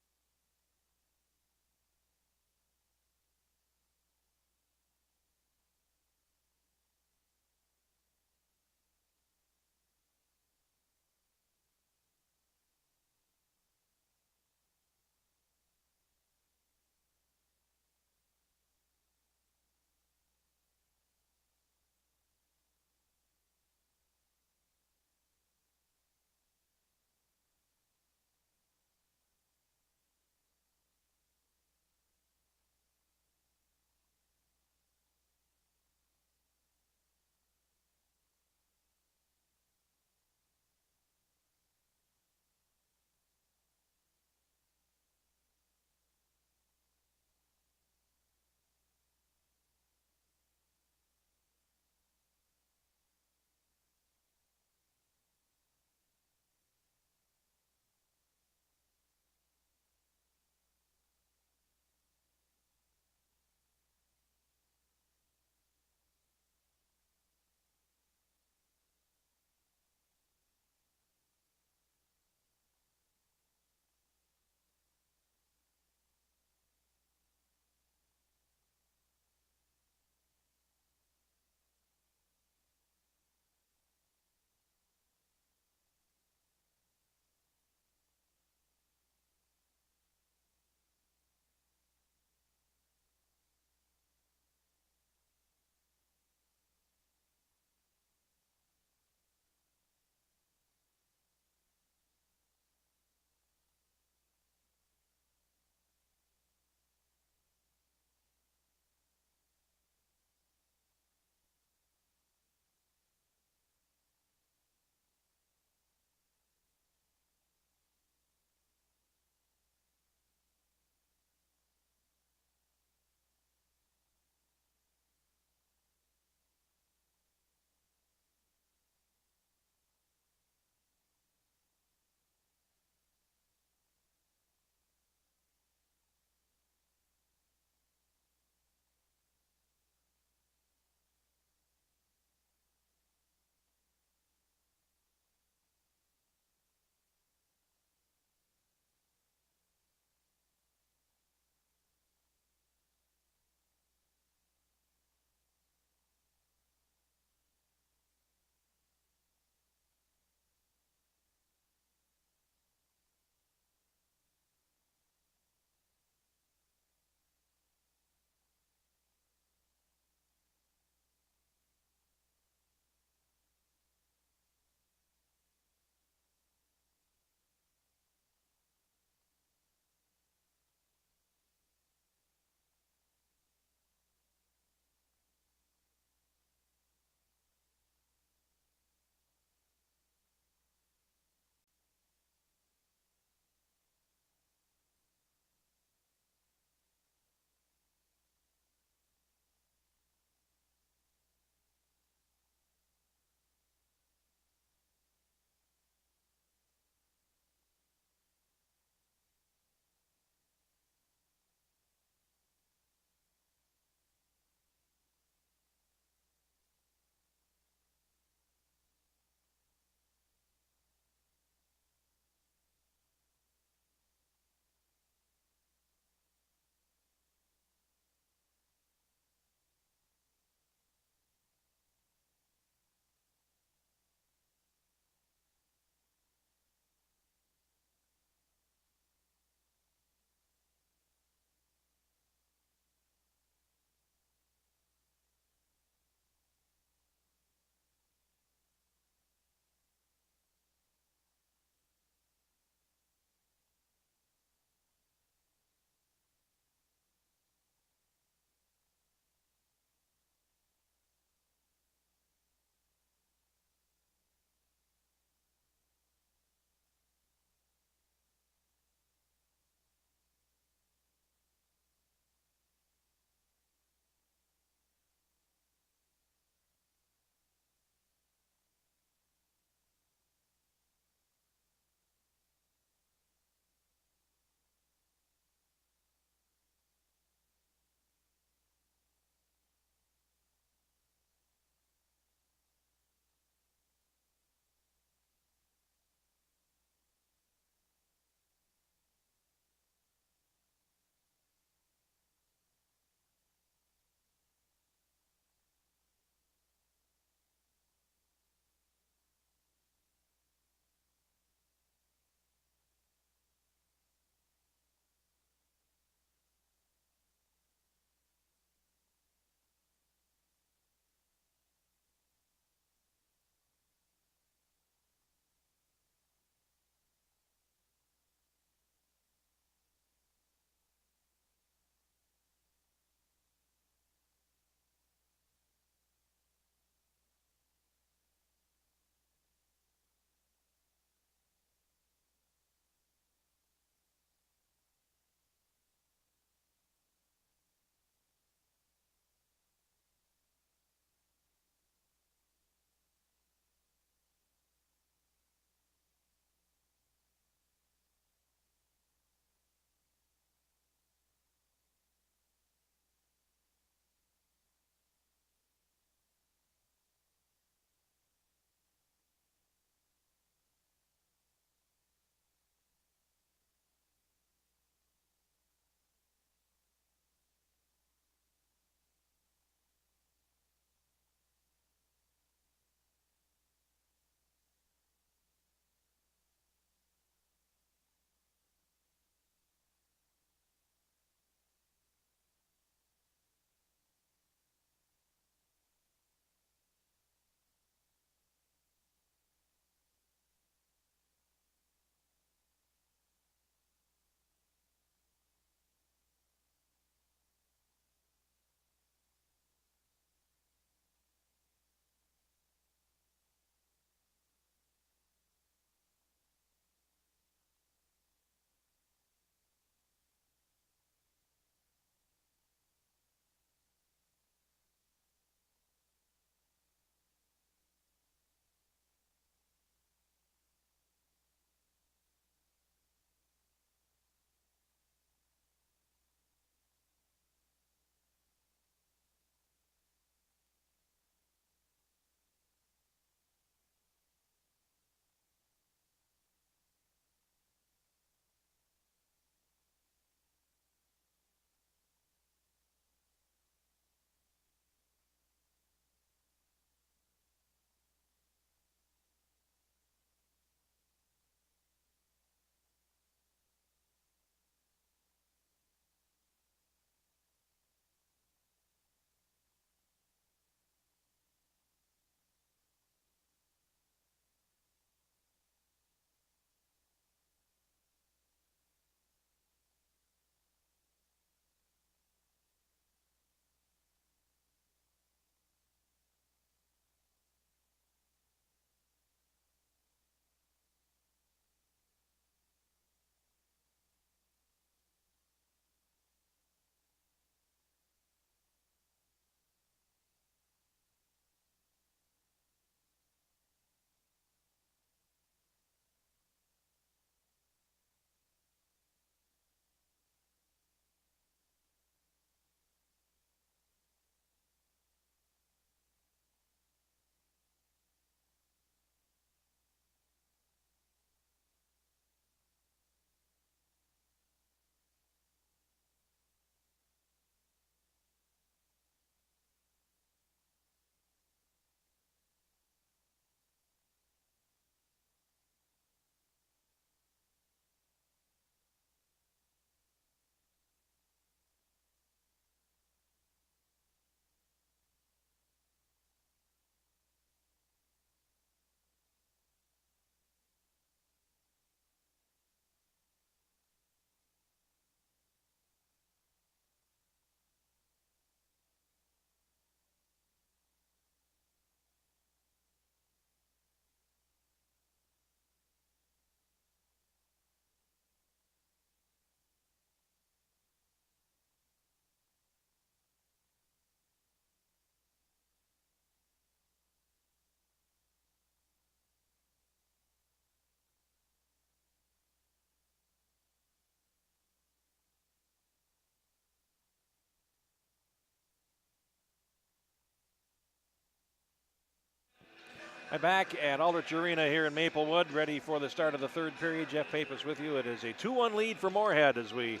I'm back at Aldrich Arena here in Maplewood, ready for the start of the third period. Jeff Pappas with you. It is a 2-1 lead for Moorhead as we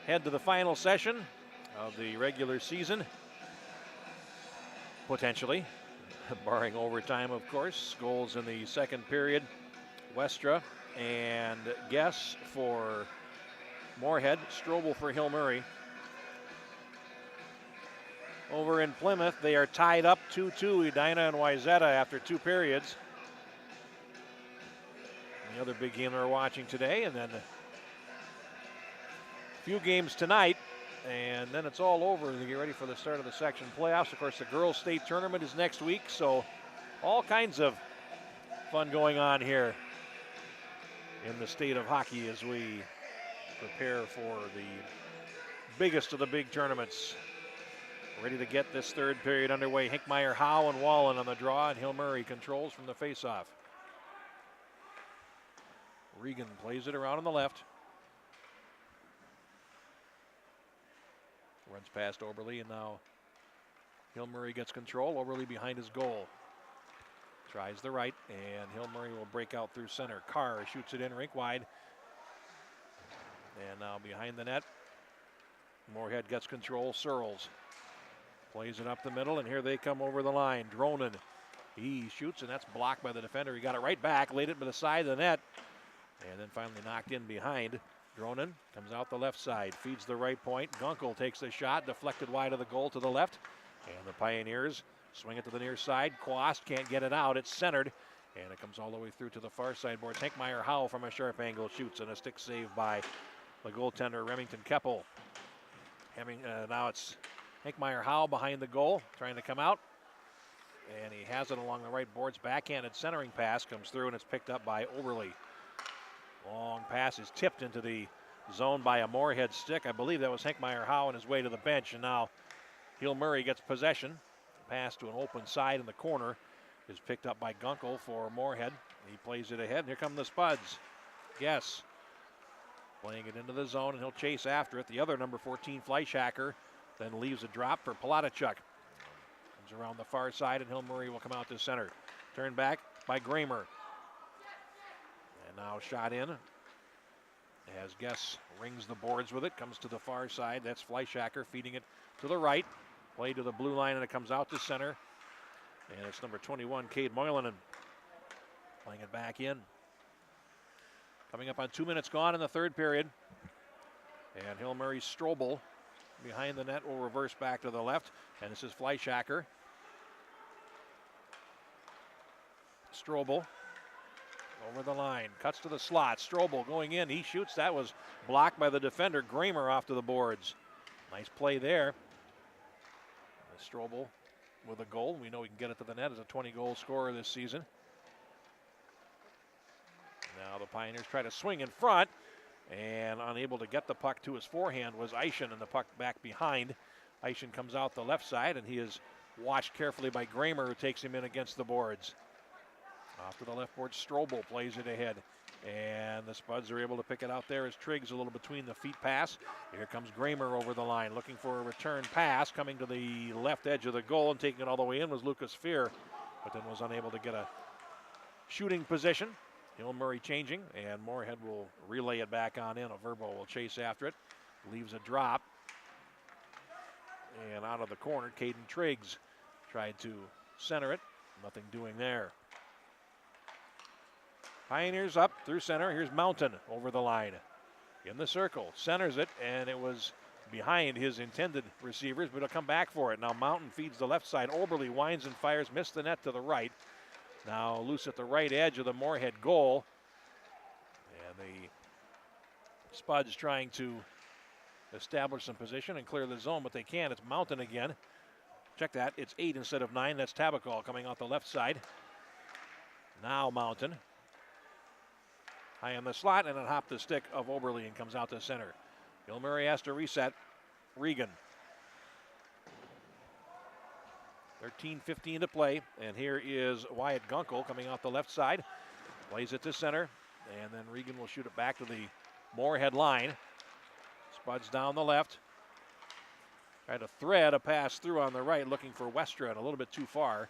head to the final session of the regular season. Potentially, barring overtime, of course. Goals in the second period. Westra and Guess for Moorhead. Strobel for Hill Murray. Over in Plymouth, they are tied up 2-2, Edina and Wayzata after 2 periods. The other big game we're watching today, and then a few games tonight, and then it's all over to get ready for the start of the section playoffs. Of course, the girls' state tournament is next week, so all kinds of fun going on here in the state of hockey as we prepare for the biggest of the big tournaments. Ready to get this third period underway. Hinkmeyer, Howe, and Wallen on the draw, and Hill Murray controls from the faceoff. Regan plays it around on the left. Runs past Oberle, and now Hill Murray gets control. Oberle behind his goal. Tries the right, and Hill Murray will break out through center. Carr shoots it in rink wide. And now behind the net, Moorhead gets control. Searles plays it up the middle, and here they come over the line. Dronen, he shoots, and that's blocked by the defender. He got it right back, laid it to the side of the net, and then finally knocked in behind. Dronen comes out the left side, feeds the right point. Gunkel takes the shot, deflected wide of the goal to the left, and the Pioneers swing it to the near side. Quast can't get it out. It's centered, and it comes all the way through to the far side boards. Hinkmeyer Howe from a sharp angle shoots, and a stick save by the goaltender, Remington Keppel. Now it's Hinkmeyer Howe behind the goal, trying to come out. And he has it along the right boards. Backhanded centering pass comes through, and it's picked up by Oberle. Long pass is tipped into the zone by a Moorhead stick. I believe that was Hinkmeyer Howe on his way to the bench. And now Hill Murray gets possession. Pass to an open side in the corner is picked up by Gunkel for Moorhead. He plays it ahead, and here come the Spuds. Guess playing it into the zone, and he'll chase after it. The other number 14, Fleischhacker, then leaves a drop for Palatichuk. Comes around the far side, and Hill Murray will come out to center. Turned back by Gramer. And now shot in as Guess rings the boards with it. Comes to the far side. That's Fleischhacker feeding it to the right. Play to the blue line, and it comes out to center. And it's number 21, Cade Moylan, playing it back in. Coming up on 2 minutes gone in the third period. And Hill Murray's Strobel behind the net will reverse back to the left. And this is Fleischhacker. Strobel over the line, cuts to the slot. Strobel going in, he shoots. That was blocked by the defender. Gramer off to the boards. Nice play there. Strobel with a goal. We know he can get it to the net as a 20-goal scorer this season. Now the Pioneers try to swing in front, and unable to get the puck to his forehand was Eischen, and the puck back behind. Eischen comes out the left side, and he is watched carefully by Gramer, who takes him in against the boards. Off to the left board, Strobel plays it ahead, and the Spuds are able to pick it out there as Triggs a little between the feet pass. Here comes Gramer over the line, looking for a return pass, coming to the left edge of the goal, and taking it all the way in was Lucas Fear, but then was unable to get a shooting position. Hill Murray changing, and Moorhead will relay it back on in. Averbo will chase after it, leaves a drop, and out of the corner, Caden Triggs tried to center it. Nothing doing there. Pioneers up through center. Here's Mountain over the line. In the circle, centers it, and it was behind his intended receivers, but he'll come back for it. Now Mountain feeds the left side. Oberle winds and fires, missed the net to the right. Now loose at the right edge of the Moorhead goal. And the Spuds trying to establish some position and clear the zone, but they can't. It's Mountain again. Check that. It's 8 instead of 9. That's Tabakal coming out the left side. Now Mountain. High on the slot, and then hop the stick of Oberle and comes out to center. Hill Murray has to reset. Regan. 13:15 to play, and here is Wyatt Gunkel coming out the left side. Plays it to center, and then Regan will shoot it back to the Moorhead line. Spuds down the left. Tried to thread a pass through on the right, looking for Westra, and a little bit too far.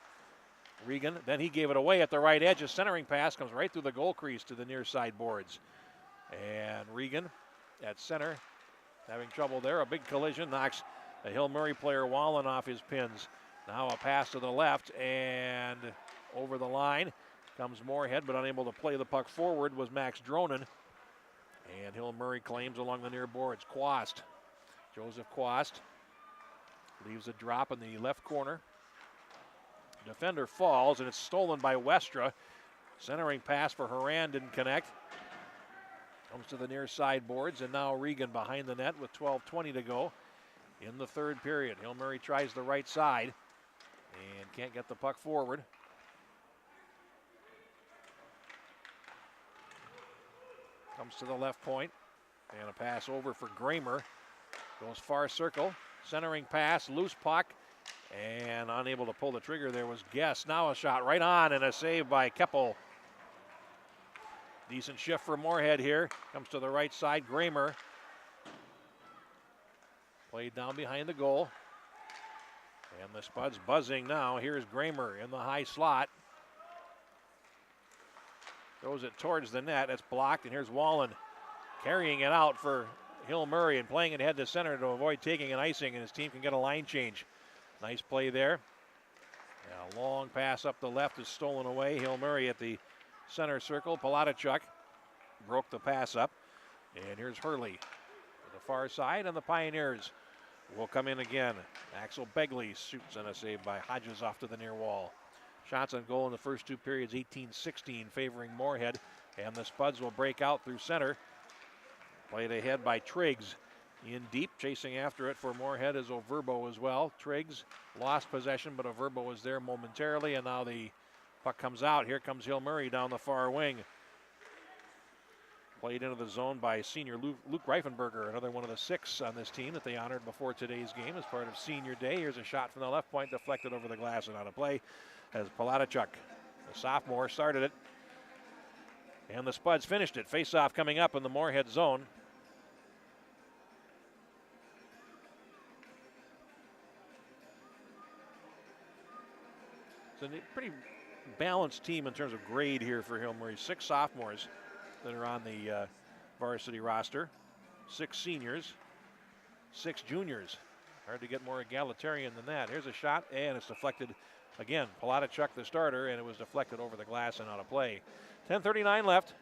Regan, then he gave it away at the right edge. A centering pass comes right through the goal crease to the near side boards. And Regan at center having trouble there. A big collision knocks a Hill Murray player, Wallen, off his pins. Now a pass to the left and over the line comes Moorhead, but unable to play the puck forward was Max Dronen. And Hill Murray claims along the near boards. Quast, Joseph Quast, leaves a drop in the left corner. Defender falls, and it's stolen by Westra. Centering pass for Horan didn't connect. Comes to the near side boards, and now Regan behind the net with 12:20 to go in the third period. Hill Murray tries the right side and can't get the puck forward. Comes to the left point, and a pass over for Gramer. Goes far circle, centering pass, loose puck, and unable to pull the trigger there was Guess. Now a shot right on and a save by Keppel. Decent shift for Moorhead here. Comes to the right side, Gramer. Played down behind the goal. And the Spuds buzzing now. Here's Gramer in the high slot. Throws it towards the net. It's blocked, and here's Wallen carrying it out for Hill Murray and playing it head to center to avoid taking an icing, and his team can get a line change. Nice play there. And a long pass up the left is stolen away. Hill Murray at the center circle. Palatichuk broke the pass up. And here's Hurley to the far side, and the Pioneers will come in again. Axel Begley shoots and a save by Hodges off to the near wall. Shots on goal in the first two periods, 18-16, favoring Moorhead. And the Spuds will break out through center. Played ahead by Triggs. In deep, chasing after it for Moorhead is Overbo as well. Triggs lost possession, but Overbo was there momentarily, and now the puck comes out. Here comes Hill Murray down the far wing. Played into the zone by senior Luke Reifenberger, another one of the 6 on this team that they honored before today's game as part of senior day. Here's a shot from the left point, deflected over the glass and out of play as Palatichuk, the sophomore, started it. And the Spuds finished it. Face-off coming up in the Moorhead zone. It's a pretty balanced team in terms of grade here for Hill Murray. 6 sophomores that are on the varsity roster, 6 seniors, 6 juniors. Hard to get more egalitarian than that. Here's a shot, and it's deflected again. Palatichuk, the starter, and it was deflected over the glass and out of play. 10:39 left.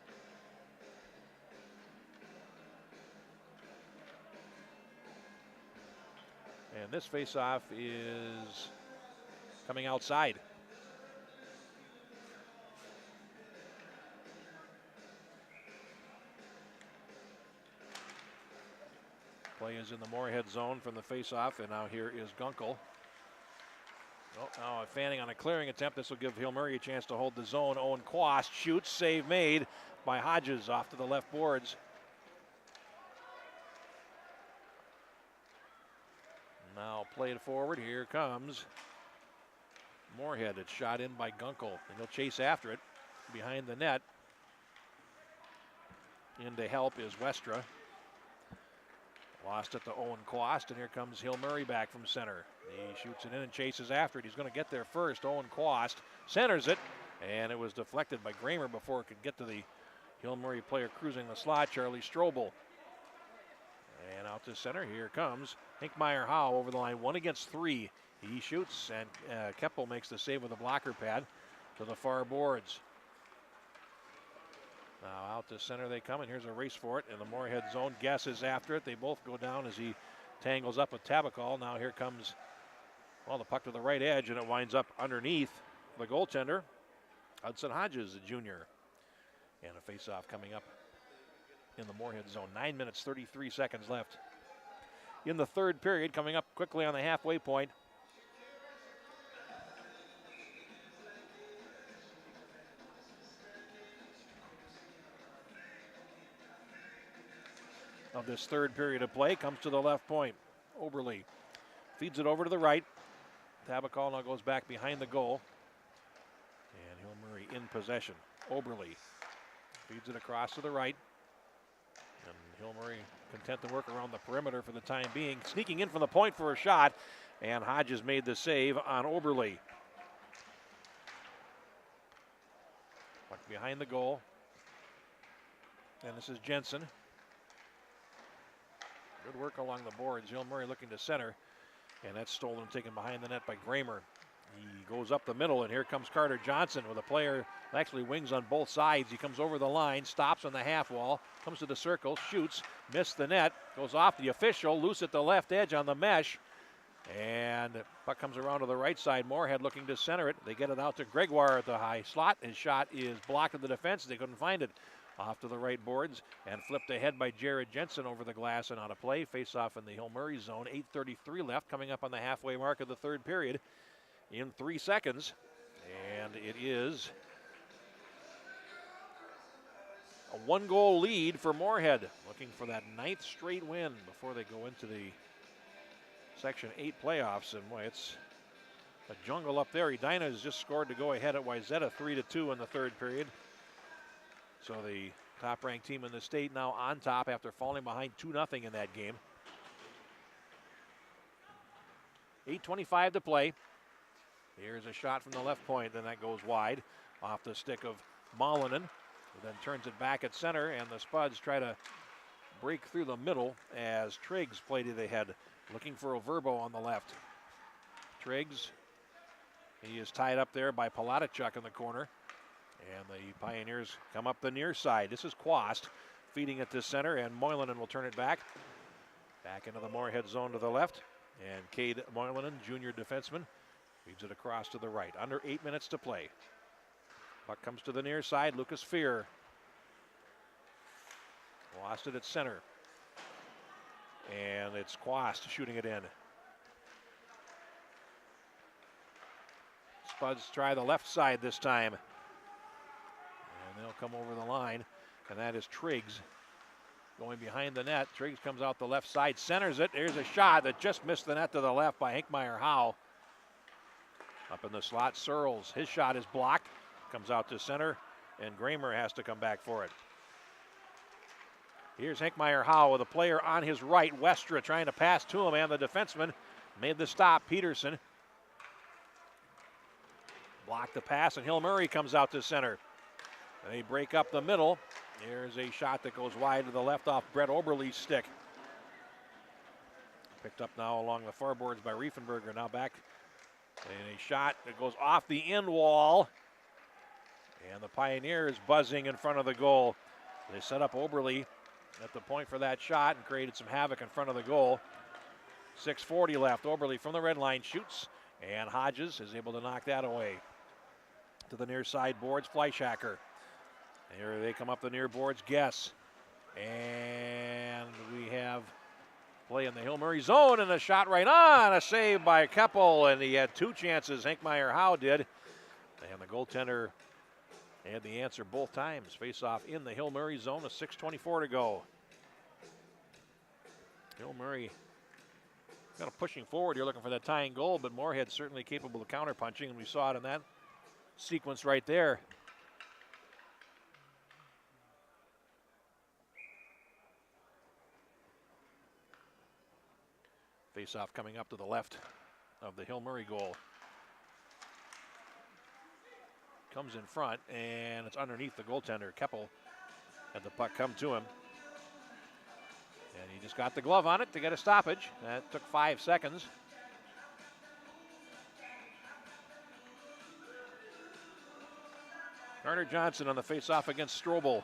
And this face-off is coming outside. Play is in the Moorhead zone from the face-off, and now here is Gunkel. Oh, now Fanning on a clearing attempt. This will give Hill Murray a chance to hold the zone. Owen Quast shoots, save made by Hodges off to the left boards. Now played forward. Here comes Moorhead. It's shot in by Gunkel, and he'll chase after it behind the net. In to help is Westra. Lost it to Owen Quast, and here comes Hill Murray back from center. He shoots it in and chases after it. He's going to get there first. Owen Quast centers it, and it was deflected by Gramer before it could get to the Hill Murray player cruising the slot, Charlie Strobel. And out to center, here comes Hinkmeyer Howe over the line, 1 against 3. He shoots, and Keppel makes the save with a blocker pad to the far boards. Now out to center they come, and here's a race for it in the Moorhead zone. Guess is after it. They both go down as he tangles up with Tabakal. Now here comes, well, the puck to the right edge, and it winds up underneath the goaltender, Hudson Hodges, the junior. And a face-off coming up in the Moorhead zone. 9 minutes, 33 seconds left in the third period, coming up quickly on the halfway point. Of this third period of play, comes to the left point. Oberle feeds it over to the right. Tabakal now goes back behind the goal. And Hill Murray in possession. Oberle feeds it across to the right. And Hill Murray content to work around the perimeter for the time being. Sneaking in from the point for a shot. And Hodges made the save on Oberle. behind the goal. And this is Jensen. Good work along the boards. Hill Murray looking to center. And that's stolen and taken behind the net by Gramer. He goes up the middle, and here comes Carter Johnson with a player that actually wings on both sides. He comes over the line, stops on the half wall, comes to the circle, shoots, missed the net, goes off the official, loose at the left edge on the mesh. And puck comes around to the right side. Moorhead looking to center it. They get it out to Gregoire at the high slot. His shot is blocked at the defense. They couldn't find it. Off to the right boards and flipped ahead by Jared Jensen over the glass and out of play. Face off in the Hill Murray zone. 8:33 left, coming up on the halfway mark of the third period in 3 seconds. And it is a 1-goal lead for Moorhead, looking for that 9th straight win before they go into the Section 8 playoffs. And boy, it's a jungle up there. Edina has just scored to go ahead at Wayzata 3-2 in the third period. So the top-ranked team in the state now on top after falling behind 2-0 in that game. 8:25 to play. Here's a shot from the left point, then that goes wide off the stick of Mollinen, who then turns it back at center, and the Spuds try to break through the middle as Triggs played it ahead, looking for Overbo on the left. Triggs, he is tied up there by Palatichuk in the corner. And the Pioneers come up the near side. This is Quast feeding it to center, and Moylanen will turn it back. Back into the Moorhead zone to the left. And Cade Moylanen, junior defenseman, feeds it across to the right. Under 8 minutes to play. Puck comes to the near side. Lucas Fear lost it at center. And it's Quast shooting it in. Spuds try the left side this time. They'll come over the line, and that is Triggs going behind the net. Triggs comes out the left side, centers it. There's a shot that just missed the net to the left by Hinkmeyer Howe. Up in the slot, Searles. His shot is blocked, comes out to center, and Gramer has to come back for it. Here's Hinkmeyer Howe with a player on his right, Westra trying to pass to him, and the defenseman made the stop, Peterson. Blocked the pass, and Hill Murray comes out to center. They break up the middle. There's a shot that goes wide to the left off Brett Oberle's stick. Picked up now along the far boards by Riefenberger. Now back. And a shot that goes off the end wall. And the Pioneers buzzing in front of the goal. They set up Oberle at the point for that shot and created some havoc in front of the goal. 6:40 left. Oberle from the red line shoots. And Hodges is able to knock that away. To the near side boards, Fleischhacker. Here they come up the near boards, Guess. And we have play in the Hill Murray zone, and a shot right on. A save by Keppel, and he had 2 chances. Hinkmeyer Howe did. And the goaltender had the answer both times. Face off in the Hill Murray zone, a 6:24 to go. Hill Murray kind of pushing forward here, looking for that tying goal, but Moorhead certainly capable of counterpunching, and we saw it in that sequence right there. Face-off coming up to the left of the Hill Murray goal. Comes in front, and it's underneath the goaltender. Keppel had the puck come to him. And he just got the glove on it to get a stoppage. That took 5 seconds. Carter Johnson on the face-off against Strobel.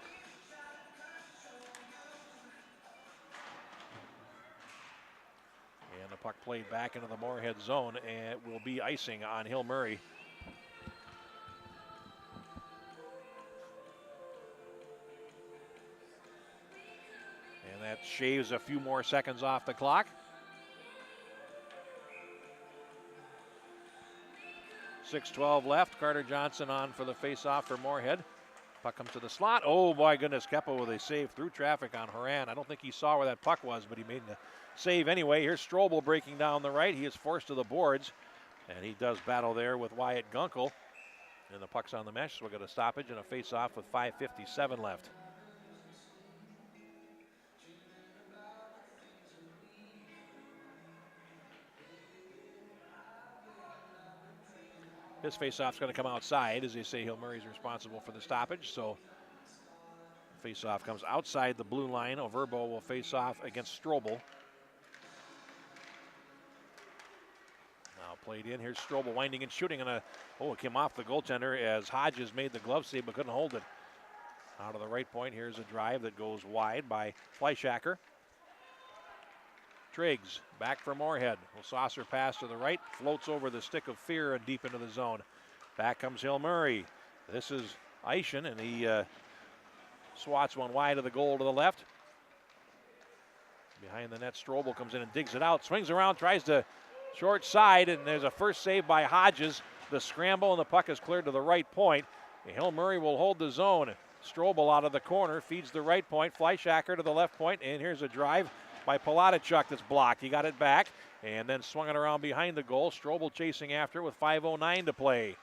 And the puck played back into the Moorhead zone, and it will be icing on Hill Murray. And that shaves a few more seconds off the clock. 6:12 left. Carter Johnson on for the face-off for Moorhead. Puck comes to the slot. Oh, my goodness. Keppel with a save through traffic on Horan. I don't think he saw where that puck was, but he made the save anyway. Here's Strobel breaking down the right. He is forced to the boards, and he does battle there with Wyatt Gunkel. And the puck's on the mesh, so we'll get a stoppage and a face-off with 5:57 left. His faceoff's going to come outside. As they say, Hill Murray's responsible for the stoppage. So faceoff comes outside the blue line. Overbo will face off against Strobel. Now played in. Here's Strobel winding and shooting. And it came off the goaltender as Hodges made the glove save but couldn't hold it. Out of the right point, here's a drive that goes wide by Fleischacker. Triggs back for Moorhead. Will saucer pass to the right, floats over the stick of fear and deep into the zone. Back comes Hill Murray. This is Eischen, and he swats one wide of the goal to the left. Behind the net, Strobel comes in and digs it out, swings around, tries to short side, and there's a first save by Hodges. The scramble, and the puck is cleared to the right point. Hill Murray will hold the zone. Strobel out of the corner, feeds the right point. Fleischacker to the left point, and here's a drive by Palatichuk that's blocked. He got it back and then swung it around behind the goal. Strobel chasing after with 5:09 to play.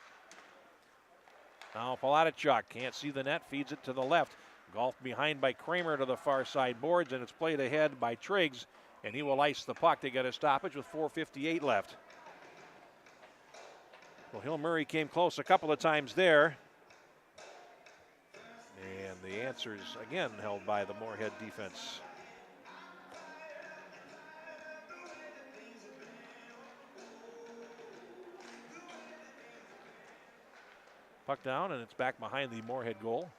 Now Palatichuk can't see the net, feeds it to the left. Golfed behind by Kramer to the far side boards, and it's played ahead by Triggs, and he will ice the puck to get a stoppage with 4:58 left. Well, Hill Murray came close a couple of times there. And the answers again held by the Moorhead defense. Puck down, and it's back behind the Moorhead goal.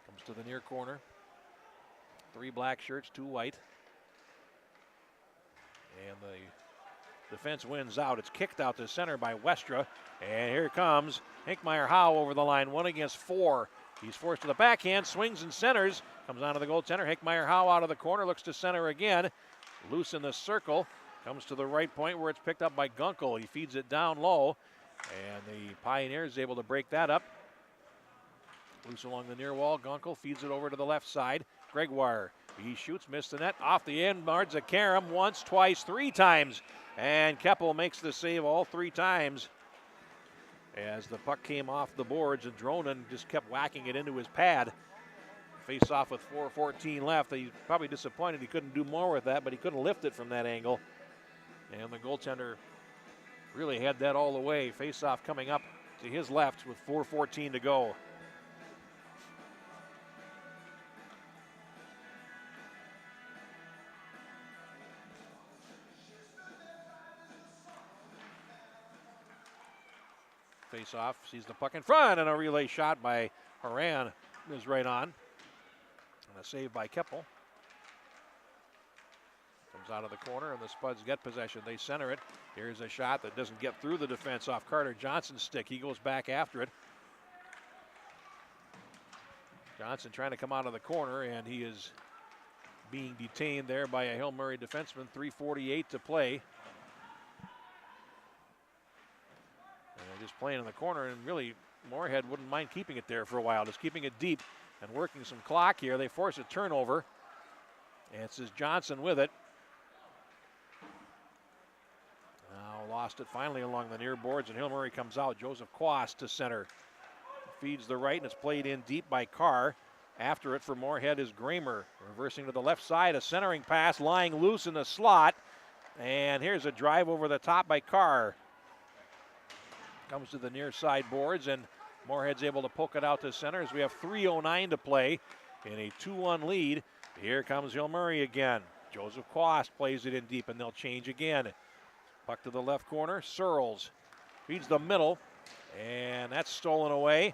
Comes to the near corner. 3 black shirts, 2 white. And the defense wins out. It's kicked out to center by Westra. And here comes Hinkmeyer-Howe over the line, 1 against 4. He's forced to the backhand, swings and centers. Comes onto the goaltender. Hinkmeyer-Howe out of the corner, looks to center again. Loose in the circle. Comes to the right point where it's picked up by Gunkel. He feeds it down low. And the Pioneers able to break that up. Loose along the near wall. Gunkel feeds it over to the left side. Gregoire, he shoots, missed the net. Off the end, Mardzakaram once, twice, 3 times. And Keppel makes the save all 3 times. As the puck came off the boards, and Dronen just kept whacking it into his pad. Face off with 4:14 left. He's probably disappointed he couldn't do more with that, but he couldn't lift it from that angle. And the goaltender really had that all the way. Face off coming up to his left with 4:14 to go. Face off, sees the puck in front, and a relay shot by Horan is right on. And a save by Keppel. Comes out of the corner, and the Spuds get possession. They center it. Here's a shot that doesn't get through the defense off Carter Johnson's stick. He goes back after it. Johnson trying to come out of the corner, and he is being detained there by a Hill Murray defenseman. 3:48 to play. Just playing in the corner, and really Moorhead wouldn't mind keeping it there for a while, just keeping it deep and working some clock here. They force a turnover, and it's Johnson with it. Now lost it finally along the near boards, and Hill Murray comes out. Joseph Quast to center. Feeds the right, and it's played in deep by Carr. After it for Moorhead is Gramer. Reversing to the left side, a centering pass lying loose in the slot. And here's a drive over the top by Carr. Comes to the near side boards, and Moorhead's able to poke it out to center as we have 3:09 to play in a 2-1 lead. Here comes Hill Murray again. Joseph Quast plays it in deep, and they'll change again. Puck to the left corner. Searles feeds the middle, and that's stolen away.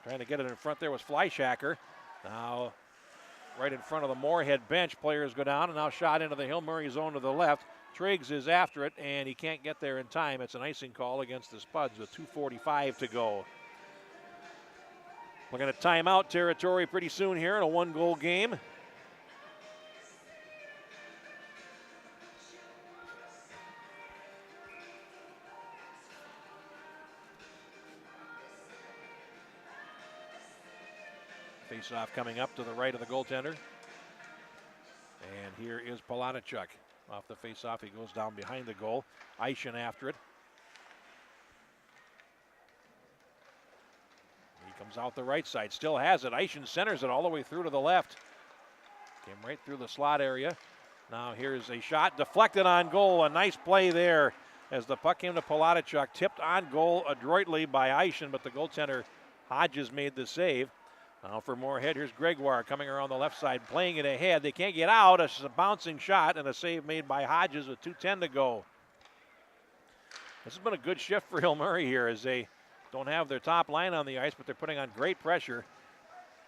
Trying to get it in front there was Fleischacker. Now right in front of the Moorhead bench, players go down, and now shot into the Hill Murray zone to the left. Triggs is after it, and he can't get there in time. It's an icing call against the Spuds with 2:45 to go. We're going to timeout territory pretty soon here in a 1-goal game. Face-off coming up to the right of the goaltender. And here is Palatichuk. Off the face-off, he goes down behind the goal. Eischen after it. He comes out the right side, still has it. Eischen centers it all the way through to the left. Came right through the slot area. Now here's a shot deflected on goal. A nice play there as the puck came to Polatichuk, tipped on goal adroitly by Eischen, but the goaltender Hodges made the save. Now for Moorhead, here's Gregoire coming around the left side, playing it ahead. They can't get out. It's a bouncing shot and a save made by Hodges with 2:10 to go. This has been a good shift for Hill Murray here as they don't have their top line on the ice, but they're putting on great pressure.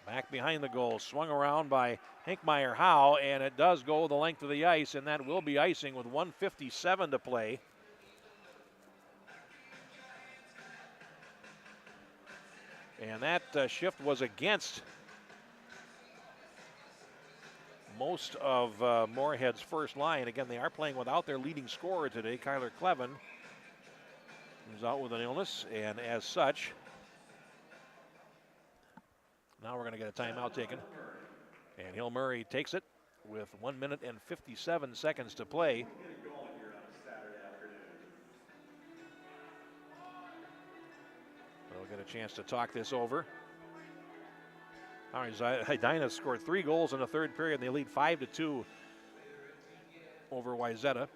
Back behind the goal, swung around by Hinkmeyer Howe, and it does go the length of the ice, and that will be icing with 1:57 to play. And that shift was against most of Moorhead's first line. Again, they are playing without their leading scorer today, Kyler Clevin, who's out with an illness, and as such, now we're going to get a timeout taken. And Hill Murray takes it with 1 minute and 57 seconds to play. We'll get a chance to talk this over. All right, Edina scored 3 goals in the third period, and they lead 5-2 over Wayzata.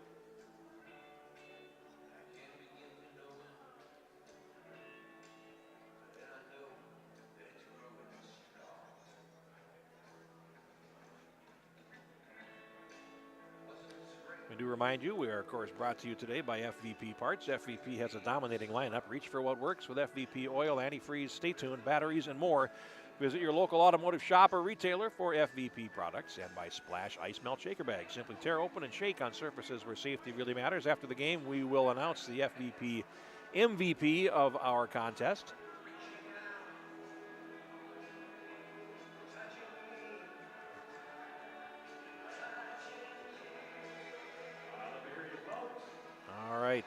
We do remind you, we are, of course, brought to you today by FVP Parts. FVP has a dominating lineup. Reach for what works with FVP oil, antifreeze, stay tuned, batteries, and more. Visit your local automotive shop or retailer for FVP products, and by Splash Ice Melt Shaker Bags. Simply tear open and shake on surfaces where safety really matters. After the game, we will announce the FVP MVP of our contest. All right.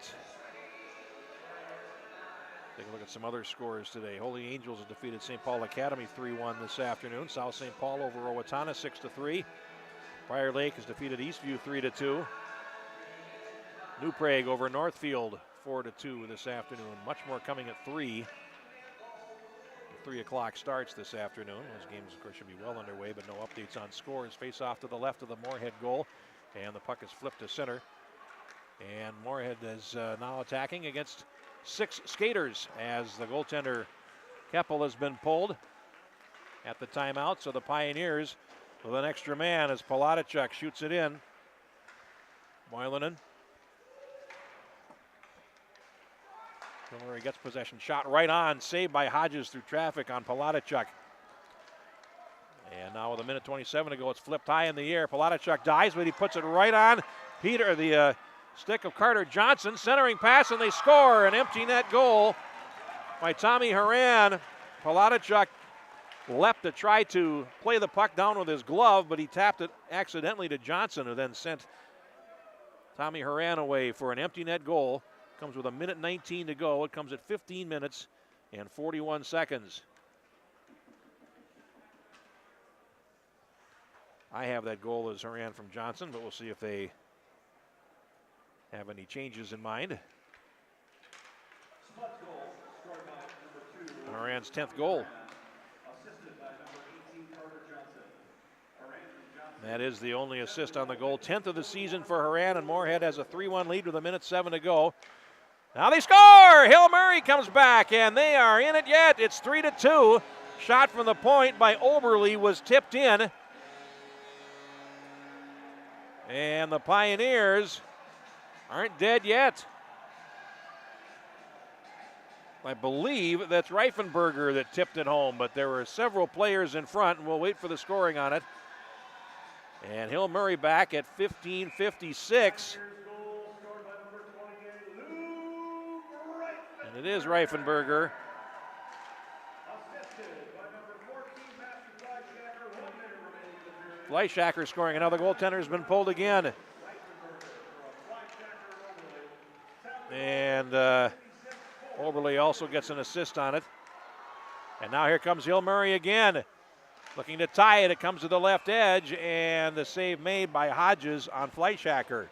Take a look at some other scores today. Holy Angels has defeated St. Paul Academy 3-1 this afternoon. South St. Paul over Owatonna 6-3. Prior Lake has defeated Eastview 3-2. New Prague over Northfield 4-2 this afternoon. Much more coming at 3. The 3 o'clock starts this afternoon. Those games, of course, should be well underway, but no updates on scores. Face off to the left of the Moorhead goal, and the puck is flipped to center. And Moorhead is now attacking against 6 skaters as the goaltender Keppel has been pulled at the timeout. So the Pioneers with an extra man as Polatichuk shoots it in. Moilanen. Murray gets possession, shot right on, saved by Hodges through traffic on Polatichuk. And now with 1:27 to go, it's flipped high in the air. Polatichuk dives, but he puts it right on the stick of Carter Johnson, centering pass, and they score. An empty net goal by Tommy Horan. Polatichuk leapt to try to play the puck down with his glove, but he tapped it accidentally to Johnson, who then sent Tommy Horan away for an empty net goal. Comes with 1:19 to go. It comes at 15 minutes and 41 seconds. I have that goal as Horan from Johnson, but we'll see if they have any changes in mind. Horan's 10th goal. That is the only assist on the goal. 10th of the season for Horan, and Moorhead has a 3-1 lead with 1:07 to go. Now they score! Hill Murray comes back, and they are in it yet. It's 3-2. Shot from the point by Oberle was tipped in. And the Pioneers aren't dead yet. I believe that's Reifenberger that tipped it home, but there were several players in front, and we'll wait for the scoring on it. And Hill Murray back at 15:56. And it is Reifenberger. Fleischacker scoring. Another goaltender has been pulled again. And Oberle also gets an assist on it. And now here comes Hill Murray again. Looking to tie it. It comes to the left edge, and the save made by Hodges on Fleischacker.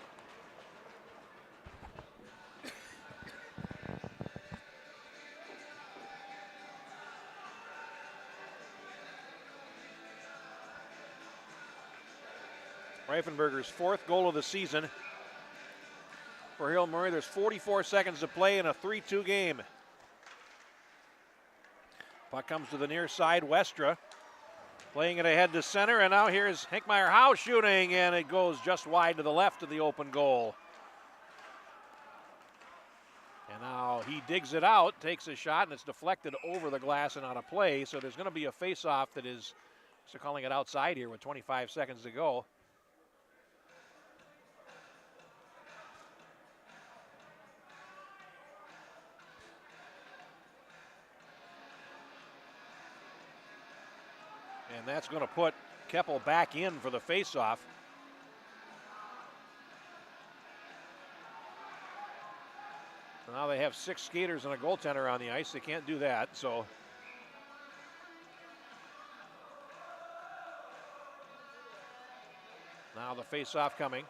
Reifenberger's 4th goal of the season. for Hill Murray. There's 44 seconds to play in a 3-2 game. Puck comes to the near side. Westra playing it ahead to center, and now here's Hinkmeyer Howe shooting, and it goes just wide to the left of the open goal. And now he digs it out, takes a shot, and it's deflected over the glass and out of play. So there's going to be a face-off that is, so calling it outside here with 25 seconds to go. And that's going to put Keppel back in for the face-off. Now they have 6 skaters and a goaltender on the ice. They can't do that, so. Now the face-off coming.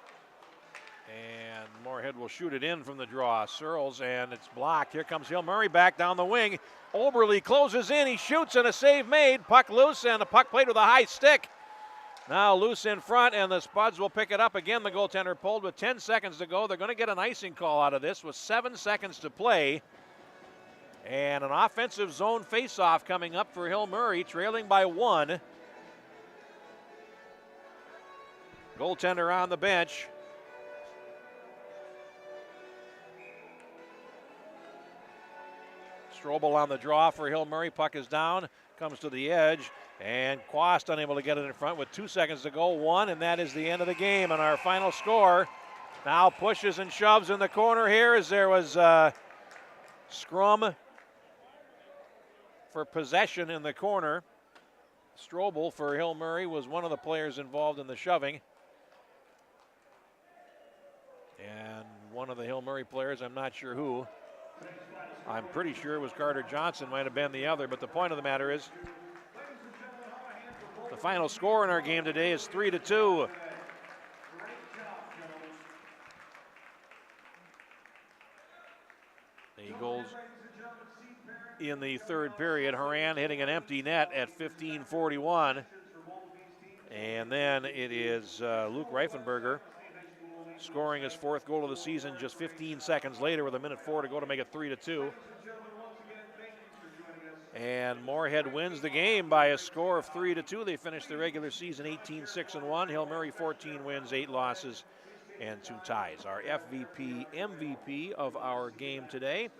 And Moorhead will shoot it in from the draw. Searles, and it's blocked. Here comes Hill Murray back down the wing. Oberle closes in. He shoots, and a save made. Puck loose, and the puck played with a high stick. Now loose in front, and the Spuds will pick it up again. The goaltender pulled with 10 seconds to go. They're going to get an icing call out of this with 7 seconds to play. And an offensive zone face-off coming up for Hill Murray, trailing by 1. Goaltender on the bench. Strobel on the draw for Hill Murray. Puck is down, comes to the edge, and Quast unable to get it in front with 2 seconds to go. 1, and that is the end of the game. And our final score now pushes and shoves in the corner here as there was a scrum for possession in the corner. Strobel for Hill Murray was one of the players involved in the shoving. And one of the Hill Murray players, I'm not sure who. I'm pretty sure it was Carter Johnson, might have been the other, but the point of the matter is the final score in our game today is 3-2. The goals in the third period. Horan hitting an empty net at 15:41. And then it is Luke Reifenberger scoring his 4th goal of the season just 15 seconds later with 1:04 to go to make it 3-2. And Moorhead wins the game by a score of 3-2. They finished the regular season 18-6-1. Hill Murray 14 wins, 8 losses, and 2 ties. Our FVP MVP of our game today.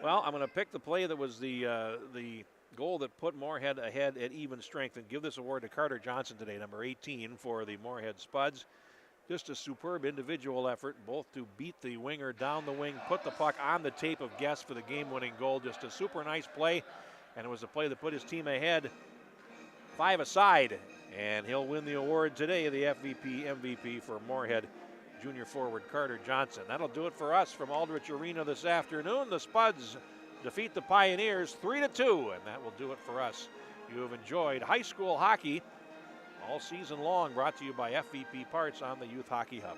Well, I'm going to pick the play that was the goal that put Moorhead ahead at even strength and give this award to Carter Johnson today, number 18 for the Moorhead Spuds. Just a superb individual effort, both to beat the winger down the wing, put the puck on the tape of Guest for the game-winning goal. Just a super nice play, and it was a play that put his team ahead 5-aside. And he'll win the award today, the FVP MVP for Moorhead junior forward Carter Johnson. That'll do it for us from Aldrich Arena this afternoon. The Spuds defeat the Pioneers 3-2, and that will do it for us. You have enjoyed high school hockey all season long, brought to you by FVP Parts on the Youth Hockey Hub.